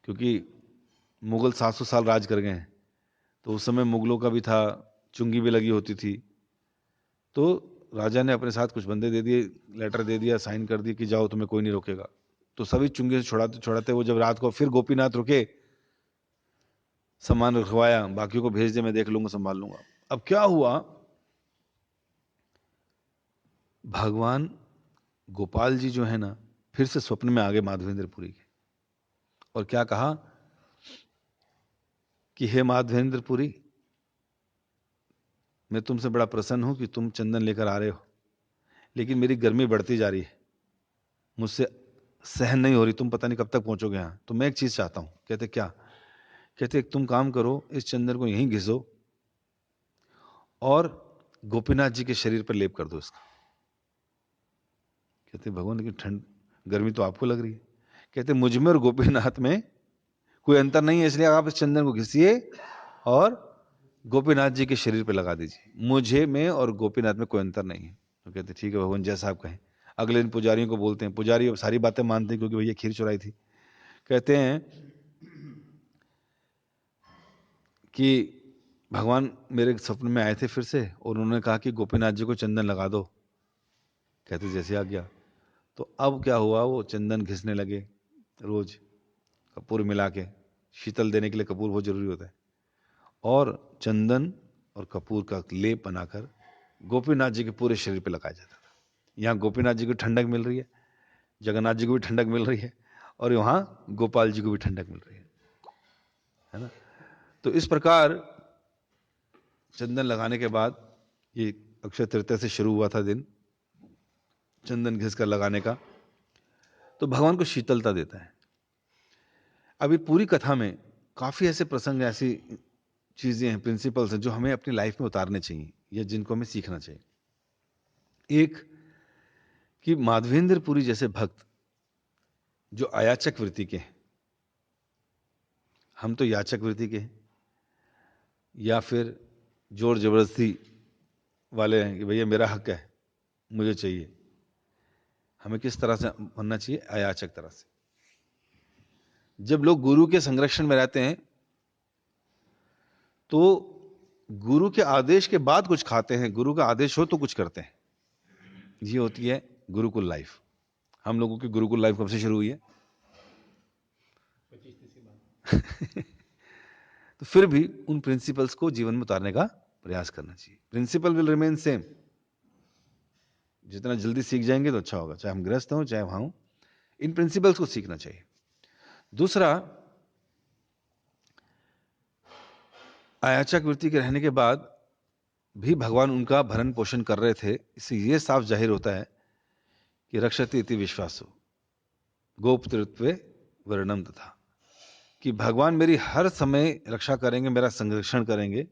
क्योंकि मुगल 700 साल राज कर गए हैं, तो उस समय मुगलों का भी था, चुंगी भी लगी होती थी। तो राजा ने अपने साथ कुछ बंदे दे दिए, लेटर दे दिया, साइन कर दिए कि जाओ, तुम्हें कोई नहीं रोकेगा। तो सभी चुंगे से छुड़ाते छुड़ाते वो जब रात को फिर गोपीनाथ रुके, सामान रखवाया, बाकियों को भेज दे, मैं देख लूंगा, संभाल लूंगा। अब क्या हुआ, भगवान गोपाल जी जो है ना, फिर से स्वप्न में आ गए माधवेंद्रपुरी के, और क्या कहा कि हे माधवेंद्रपुरी, मैं तुमसे बड़ा प्रसन्न हूं कि तुम चंदन लेकर आ रहे हो, लेकिन मेरी गर्मी बढ़ती जा रही है, मुझसे सहन नहीं हो रही, तुम पता नहीं कब तक पहुंचोगे यहां, तो मैं एक चीज चाहता हूं। कहते क्या? कहते एक तुम काम करो, इस चंदन को यहीं घिसो और गोपीनाथ जी के शरीर पर लेप कर दो इसका। कहते भगवान की ठंड गर्मी तो आपको लग रही है। कहते मुझ में और गोपीनाथ में कोई अंतर नहीं है, इसलिए आप इस चंदन को घिसिए और गोपीनाथ जी के शरीर पर लगा दीजिए, मुझे में और गोपीनाथ में कोई अंतर नहीं है। तो कहते ठीक है भगवान, जैसा आप कहें। अगले दिन पुजारियों को बोलते हैं, पुजारी सारी बातें मानते हैं क्योंकि भैया खीर चुराई थी। कहते हैं कि भगवान मेरे सपने में आए थे फिर से, और उन्होंने कहा कि गोपीनाथ जी को चंदन लगा दो। कहते जैसे आ गया। तो अब क्या हुआ, वो चंदन घिसने लगे, रोज कपूर मिला के, शीतल देने के लिए कपूर बहुत जरूरी होता है, और चंदन और कपूर का लेप बनाकर गोपीनाथ जी के पूरे शरीर पे लगाया जाता था। यहाँ गोपीनाथ जी को ठंडक मिल रही है, जगन्नाथ जी को भी ठंडक मिल रही है, और वहाँ गोपाल जी को भी ठंडक मिल रही है ना। तो इस प्रकार चंदन लगाने के बाद, ये अक्षय तृतीया से शुरू हुआ था दिन चंदन घिस कर लगाने का, तो भगवान को शीतलता देता है। अभी पूरी कथा में काफी ऐसे प्रसंग, ऐसी चीजें हैं, प्रिंसिपल्स हैं जो हमें अपनी लाइफ में उतारने चाहिए या जिनको हमें सीखना चाहिए। एक कि माधवेंद्रपुरी जैसे भक्त जो अयाचक वृत्ति के हैं, हम तो याचक वृत्ति के हैं, या फिर जोर जबरदस्ती वाले हैं कि भैया मेरा हक है, मुझे चाहिए। हमें किस तरह से बनना चाहिए? अयाचक तरह से। जब लोग गुरु के संरक्षण में रहते हैं तो गुरु के आदेश के बाद कुछ खाते हैं, गुरु का आदेश हो तो कुछ करते हैं। ये होती है गुरुकुल लाइफ। हम लोगों की गुरुकुल लाइफ कब से शुरू हुई है? 25 तो फिर भी उन प्रिंसिपल्स को जीवन में उतारने का प्रयास करना चाहिए। Principle will remain same. जितना जल्दी सीख जाएंगे तो अच्छा होगा, चाहे हम गृहस्थ हों चाहे वहां हों, इन प्रिंसिपल्स को सीखना चाहिए। दूसरा, अयाचक वृत्ति के रहने के बाद भी भगवान उनका भरण पोषण कर रहे थे, इससे यह साफ जाहिर होता है कि रक्षति इति विश्वासो गोपतृत्वे वर्णम, तथा कि भगवान मेरी हर समय रक्षा करेंगे, मेरा संरक्षण करेंगे,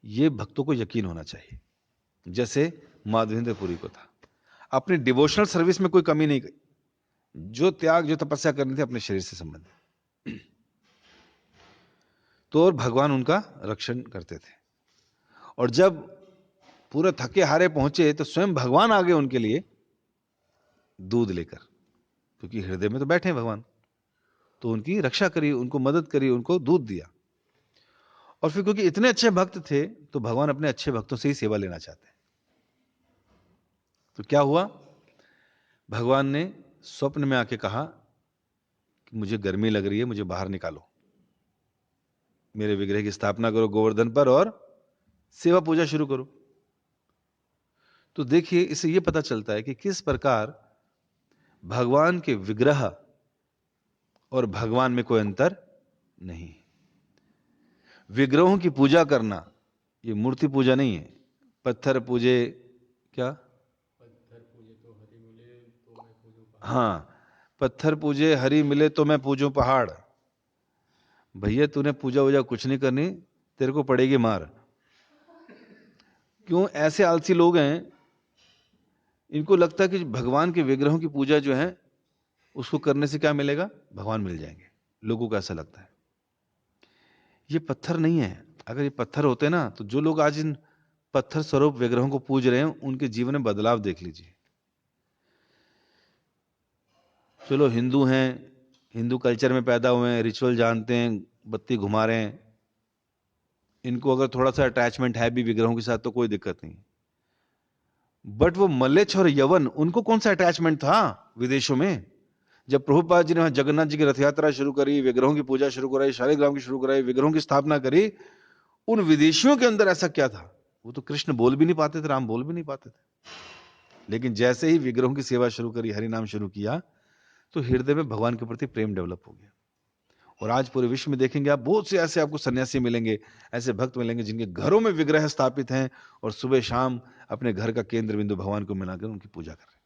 ये भक्तों को यकीन होना चाहिए। जैसे माधवेंद्रपुरी को था, अपनी डिवोशनल सर्विस में कोई कमी नहीं की, जो त्याग जो तपस्या करनी थी अपने शरीर से संबंधित, तो और भगवान उनका रक्षण करते थे। और जब पूरे थके हारे पहुंचे तो स्वयं भगवान आ गए उनके लिए दूध लेकर, क्योंकि हृदय में तो बैठे हैं भगवान, तो उनकी रक्षा करी, उनको मदद करी, उनको दूध दिया। और फिर क्योंकि इतने अच्छे भक्त थे तो भगवान अपने अच्छे भक्तों से ही सेवा लेना चाहते हैं। तो क्या हुआ, भगवान ने स्वप्न में आके कहा कि मुझे गर्मी लग रही है, मुझे बाहर निकालो, मेरे विग्रह की स्थापना करो गोवर्धन पर और सेवा पूजा शुरू करो। तो देखिए, इससे यह पता चलता है कि किस प्रकार भगवान के विग्रह और भगवान में कोई अंतर नहीं। विग्रहों की पूजा करना ये मूर्ति पूजा नहीं है। पत्थर पूजे, क्या? पत्थर पूजे तो हरि मिले तो मैं पूजूं पहाड़। हाँ, पत्थर पूजे हरि मिले तो मैं पूजूं पहाड़। भैया तूने पूजा वूजा कुछ नहीं करनी, तेरे को पड़ेगी मार। क्यों? ऐसे आलसी लोग हैं, इनको लगता है कि भगवान के विग्रहों की पूजा जो है उसको करने से क्या मिलेगा? भगवान मिल जाएंगे। लोगों को ऐसा लगता है। ये पत्थर नहीं है। अगर ये पत्थर होते ना तो जो लोग आज इन पत्थर स्वरूप विग्रहों को पूज रहे हैं उनके जीवन में बदलाव देख लीजिए। चलो हिंदू हैं, हिंदू कल्चर में पैदा हुए हैं, रिचुअल जानते हैं, बत्ती घुमा रहे हैं, इनको अगर थोड़ा सा अटैचमेंट है भी विग्रहों के साथ तो कोई दिक्कत नहीं। बट वो मलेच्छ और यवन, उनको कौन सा अटैचमेंट था विदेशों में? जब प्रभुपाद जी ने वहां जगन्नाथ जी की रथ यात्रा शुरू करी, विग्रहों की पूजा शुरू कराई, शालिग्राम की शुरू कराई, विग्रहों की स्थापना करी, उन विदेशियों के अंदर ऐसा क्या था? वो तो कृष्ण बोल भी नहीं पाते थे, राम बोल भी नहीं पाते थे, लेकिन जैसे ही विग्रहों की सेवा शुरू करी, हरि नाम शुरू किया, तो हृदय में भगवान के प्रति प्रेम डेवलप हो गया। और आज पूरे विश्व में देखेंगे आप, बहुत से ऐसे आपको सन्यासी मिलेंगे, ऐसे भक्त मिलेंगे जिनके घरों में विग्रह स्थापित हैं और सुबह शाम अपने घर का केंद्र बिंदु भगवान को मिलाकर उनकी पूजा कर रहे हैं,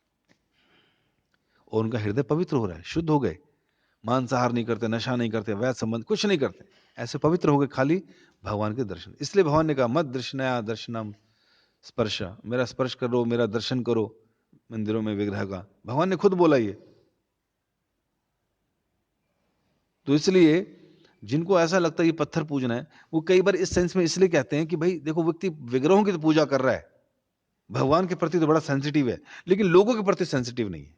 और उनका हृदय पवित्र हो रहा है, शुद्ध हो गए, मांसाहार नहीं करते, नशा नहीं करते, वैध संबंध कुछ नहीं करते, ऐसे पवित्र हो गए खाली भगवान के दर्शन। इसलिए भगवान ने कहा मत दर्शनया दर्शनम स्पर्श, मेरा स्पर्श करो, मेरा दर्शन करो मंदिरों में विग्रह का, भगवान ने खुद बोला ये। तो इसलिए जिनको ऐसा लगता है ये पत्थर पूजना है, वो कई बार इस सेंस में इसलिए कहते हैं कि भाई देखो, व्यक्ति विग्रहों की तो पूजा कर रहा है, भगवान के प्रति तो बड़ा सेंसिटिव है, लेकिन लोगों के प्रति सेंसिटिव नहीं है,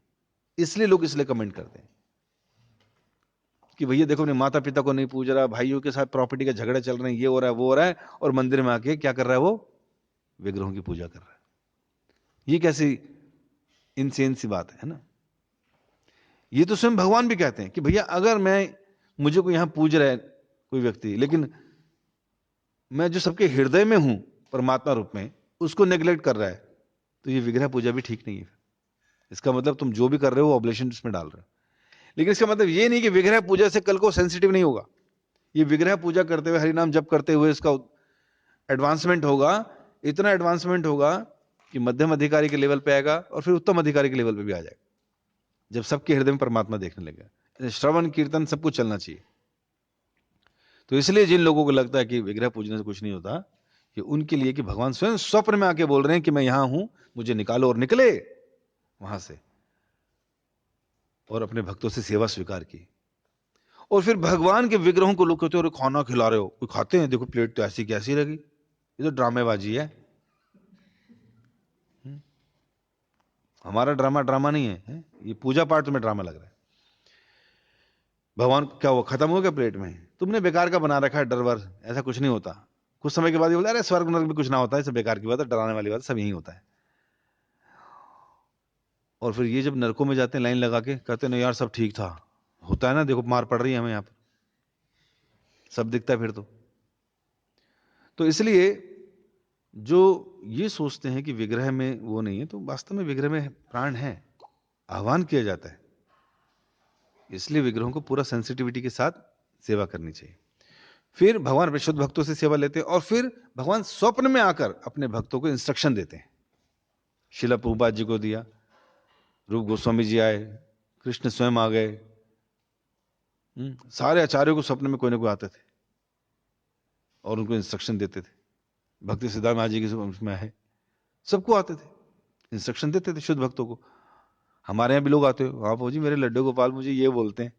इसलिए लोग इसलिए कमेंट करते हैं कि भैया देखो, अपने माता पिता को नहीं पूज रहा, भाइयों के साथ प्रॉपर्टी का झगड़ा चल रहे हैं, ये हो रहा है वो हो रहा है, और मंदिर में आके क्या कर रहा है, वो विग्रहों की पूजा कर रहा है। ये कैसी इनसेन सी बात है ना? ये तो स्वयं भगवान भी कहते हैं कि भैया अगर मुझे कोई यहां पूज रहा है कोई व्यक्ति, लेकिन मैं जो सबके हृदय में हूं परमात्मा रूप में, उसको नेग्लेक्ट कर रहा है, तो ये विग्रह पूजा भी ठीक नहीं है। इसका मतलब तुम जो भी कर रहे हो ऑब्लेशन उसमें डाल रहे हो, लेकिन इसका मतलब ये नहीं कि विग्रह पूजा से कल को सेंसिटिव नहीं होगा। ये विग्रह पूजा करते हुए, हरिनाम जप करते हुए इसका एडवांसमेंट होगा, इतना एडवांसमेंट होगा कि मध्यम अधिकारी के लेवल पे आएगा और फिर उत्तम अधिकारी के लेवल पे भी आ जाएगा, जब सबके हृदय में परमात्मा देखने लगेगा। श्रवण कीर्तन सब कुछ चलना चाहिए। तो इसलिए जिन लोगों को लगता है कि विग्रह पूजने से कुछ नहीं होता, कि उनके लिए कि भगवान स्वयं स्वप्न में आके बोल रहे हैं कि मैं यहां हूं, मुझे निकालो, और निकले वहां से और अपने भक्तों से सेवा स्वीकार की। और फिर भगवान के विग्रहों को लोग कहते हो, खाना खिला रहे हो, कोई खाते हैं, देखो प्लेट तो ऐसी कैसी लगी, ये तो ड्रामेबाजी है। हमारा ड्रामा ड्रामा नहीं है, ये पूजा पाठ तुम्हें ड्रामा लग रहा है। भगवान क्या हुआ, खत्म हो गया प्लेट में, तुमने बेकार का बना रखा है डरवर, ऐसा कुछ नहीं होता। कुछ समय के बाद ये बोला, अरे स्वर्ग नरक में कुछ ना होता है, सब बेकार की बात है, डराने वाली बात है, सब यही होता है। और फिर ये जब नरकों में जाते हैं लाइन लगा के, कहते हैं ना यार सब ठीक था, होता है ना, देखो मार पड़ रही है हमें यहाँ पर, सब दिखता है फिर तो इसलिए जो ये सोचते हैं कि विग्रह में वो नहीं है, तो वास्तव में विग्रह में प्राण है, आह्वान किया जाता है। इसलिए विग्रहों को पूरा सेंसिटिविटी के साथ सेवा करनी चाहिए। फिर भगवान विशुद्ध भक्तों से सेवा लेते हैं, और फिर भगवान स्वप्न में आकर अपने भक्तों को इंस्ट्रक्शन देते हैं। शिला प्रभुपाद जी को दिया, रूप गोस्वामी जी आए, कृष्ण स्वयं आ गए, सारे आचार्यों को स्वप्न में कोई ना कोई आते थे और उनको इंस्ट्रक्शन देते थे। भक्ति सिद्धार्थ महाराज जी के उसमें है, सबको आते थे, इंस्ट्रक्शन देते थे शुद्ध भक्तों को। हमारे यहाँ भी लोग आते हो, आप जी मेरे लड्डू गोपाल मुझे ये बोलते हैं,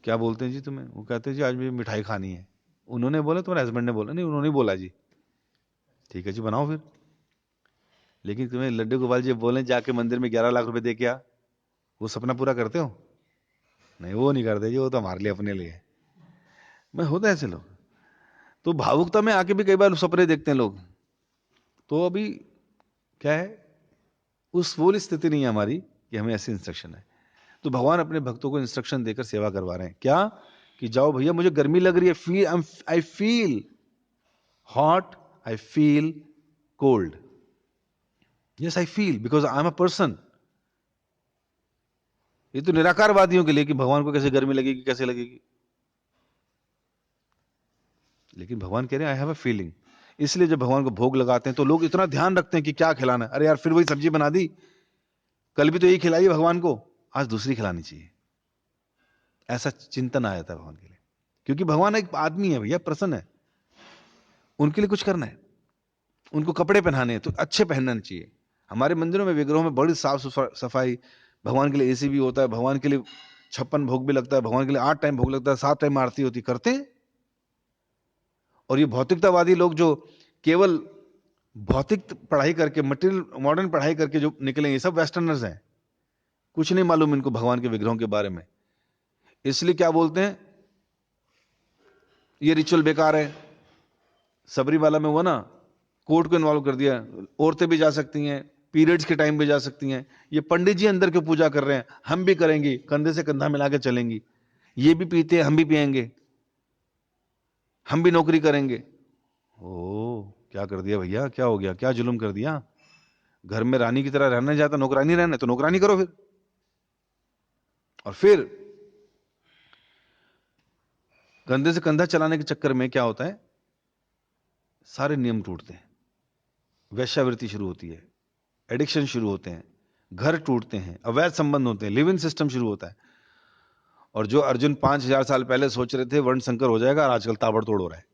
क्या बोलते हैं जी तुम्हें? वो कहते हैं जी आज मुझे मिठाई खानी है। उन्होंने बोला, तुम्हारे हस्बैंड ने बोला? नहीं, उन्होंने बोला जी। ठीक है जी, बनाओ फिर। लेकिन तुम्हें लड्डू गोपाल जी बोले जाके मंदिर में 11 लाख रुपए दे के आ, वो सपना पूरा करते हो? नहीं, वो नहीं करते जी, वो तो हमारे लिए, अपने लिए। मैं होता है ऐसे लोग, तो भावुकता में आके भी कई बार सपने देखते हैं लोग। तो अभी क्या है, उस वो स्थिति नहीं है हमारी कि हमें ऐसी इंस्ट्रक्शन है। तो भगवान अपने भक्तों को इंस्ट्रक्शन देकर सेवा करवा रहे हैं, क्या कि जाओ भैया, मुझे गर्मी लग रही है, I feel hot, I feel cold, yes I feel, because I am a person. ये तो निराकारवादियों के लिए कि भगवान को कैसे गर्मी लगेगी, कैसे लगेगी, लेकिन भगवान कह रहे हैं आई हैव अ फीलिंग। इसलिए जब भगवान को भोग लगाते हैं तो लोग इतना ध्यान रखते हैं कि क्या खिलाना है। अरे यार, फिर वही सब्जी बना दी, कल भी तो यही खिलाई भगवान को, आज दूसरी खिलानी चाहिए, ऐसा चिंतन आया था भगवान के लिए। क्योंकि भगवान एक आदमी है भैया, प्रसन्न है, उनके लिए कुछ करना है, उनको कपड़े पहनाने हैं तो अच्छे पहनना चाहिए। हमारे मंदिरों में, विग्रहों में बड़ी साफ सफाई, भगवान के लिए एसी भी होता है, भगवान के लिए 56 भोग भी लगता है, भगवान के लिए 8 टाइम भोग लगता है, 7 टाइम आरती होती, करते हैं। और ये भौतिकतावादी लोग जो केवल भौतिक पढ़ाई करके, मटेरियल मॉडर्न पढ़ाई करके जो निकले, ये सब वेस्टर्नर्स हैं, कुछ नहीं मालूम इनको भगवान के विग्रहों के बारे में। इसलिए क्या बोलते हैं, ये रिचुअल बेकार है। सबरीमाला में हुआ ना, कोर्ट को इन्वॉल्व कर दिया, औरतें भी जा सकती हैं, पीरियड्स के टाइम पे जा सकती हैं। ये पंडित जी अंदर के पूजा कर रहे हैं, हम भी करेंगे, कंधे से कंधा मिला के चलेंगी। ये भी पीते हैं, हम भी पिएंगे, हम भी नौकरी करेंगे। ओ क्या कर दिया भैया, क्या हो गया, क्या जुल्म कर दिया। घर में रानी की तरह रहना चाहता, नौकरानी रहना, तो नौकरानी करो फिर। और फिर कंधे से कंधा चलाने के चक्कर में क्या होता है, सारे नियम टूटते हैं, वेश्यावृत्ति शुरू होती है, एडिक्शन शुरू होते हैं, घर टूटते हैं, अवैध संबंध होते हैं, लिव इन सिस्टम शुरू होता है। और जो अर्जुन 5000 साल पहले सोच रहे थे वर्ण संकर हो जाएगा, और आजकल ताबड़तोड़ हो रहा है,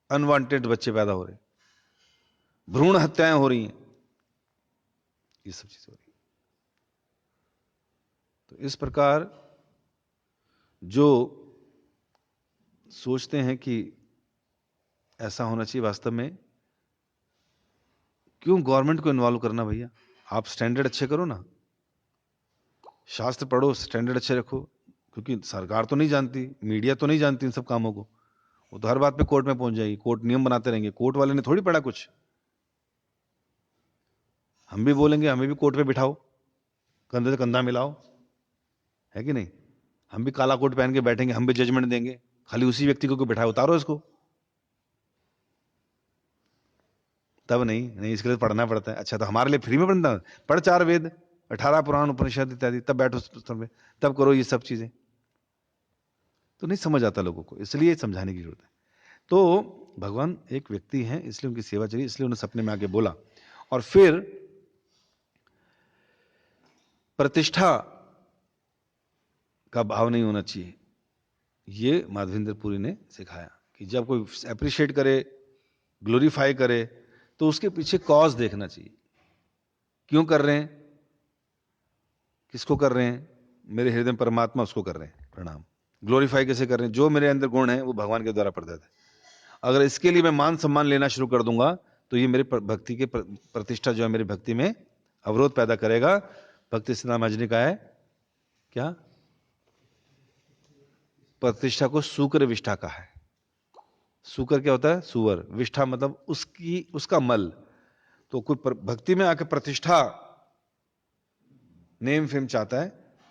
अनवांटेड बच्चे पैदा हो रहे हैं, भ्रूण हत्याएं हो रही हैं, ये सब चीजें हो रही हैं। तो इस प्रकार जो सोचते हैं कि ऐसा होना चाहिए, वास्तव में क्यों गवर्नमेंट को इन्वॉल्व करना भैया। आप स्टैंडर्ड अच्छे करो ना, शास्त्र पढ़ो, स्टैंडर्ड अच्छे रखो, क्योंकि सरकार तो नहीं जानती, मीडिया तो नहीं जानती इन सब कामों को। वो तो हर बात पे कोर्ट में पहुंच जाएगी, कोर्ट नियम बनाते रहेंगे, कोर्ट वाले ने थोड़ी पढ़ा कुछ। हम भी बोलेंगे, हमें भी कोर्ट पे बिठाओ, कंधे से कंधा मिलाओ, है कि नहीं। हम भी काला कोट पहन के बैठेंगे, हम भी जजमेंट देंगे, खाली उसी व्यक्ति को बिठाए, उतारो इसको। तब नहीं, इसके लिए पढ़ना पड़ता है। अच्छा, तो हमारे लिए फ्री में पढ़ना, पढ़ 4 वेद, 18 पुराण उपनिषद इत्यादि, तब बैठो तब करो ये सब चीजें। तो नहीं समझ आता लोगों को, इसलिए समझाने की जरूरत है। तो भगवान एक व्यक्ति हैं, इसलिए उनकी सेवा चाहिए, इसलिए उन्हें सपने में आके बोला। और फिर प्रतिष्ठा का भाव नहीं होना चाहिए, ये माधवेंद्र पुरी ने सिखाया कि जब कोई अप्रिशिएट करे, ग्लोरीफाई करे, तो उसके पीछे कॉज देखना चाहिए, क्यों कर रहे हैं, किसको कर रहे हैं। मेरे हृदय में परमात्मा, उसको कर रहे हैं प्रणाम। ग्लोरीफाई कैसे कर रहे हैं, जो मेरे अंदर गुण है वो भगवान के द्वारा प्रदत्त है। अगर इसके लिए मैं मान सम्मान लेना शुरू कर दूंगा तो ये मेरे भक्ति के प्रतिष्ठा जो है मेरी भक्ति में अवरोध पैदा करेगा। भक्ति सिद्धांत महाराज ने कहा है क्या, प्रतिष्ठा को सूकर विष्ठा कहा है। सूकर क्या होता है, सुअर, विष्ठा मतलब उसका मल। तो कोई भक्ति में आके प्रतिष्ठा, नेम फेम चाहता है,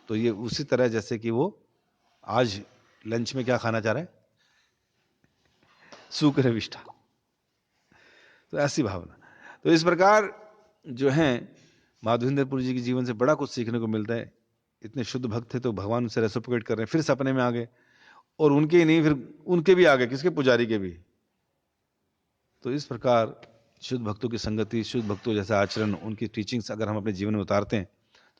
तो ये उसी तरह जैसे कि वो आज लंच में क्या खाना चाह रहा है, सूकर विष्ठा। तो ऐसी भावना। तो इस प्रकार जो है माधवेंद्र पुरी जी के जीवन से बड़ा कुछ सीखने को मिलता है। इतने शुद्ध भक्त थे तो भगवान उनसे रेसिप्रोकेट कर रहे हैं, फिर सपने में आ गए, और उनके ही नहीं, फिर उनके भी आ गए, किसके, पुजारी के भी। तो इस प्रकार शुद्ध भक्तों की संगति, शुद्ध भक्तों जैसा आचरण, उनकी टीचिंग्स अगर हम अपने जीवन में उतारते हैं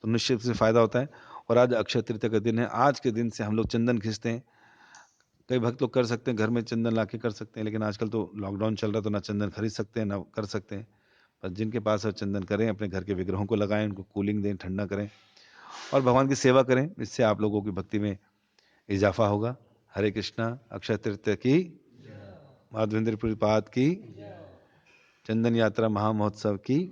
तो निश्चित से फायदा होता है। और आज अक्षय तृतीया का दिन है, आज के दिन से हम लोग चंदन खींचते हैं। कई भक्त लोग कर सकते हैं, घर में चंदन लाके कर सकते हैं, लेकिन आजकल तो लॉकडाउन चल रहा है तो ना चंदन खरीद सकते हैं ना कर सकते हैं। पर जिनके पास है चंदन करें, अपने घर के विग्रहों को लगाएं, उनको कूलिंग दें, ठंडा करें और भगवान की सेवा करें। इससे आप लोगों की भक्ति में इजाफा होगा। हरे कृष्णा। अक्षय तृतीया की, माधवेंद्र पुरी पाद की, चंदन यात्रा महामहोत्सव की।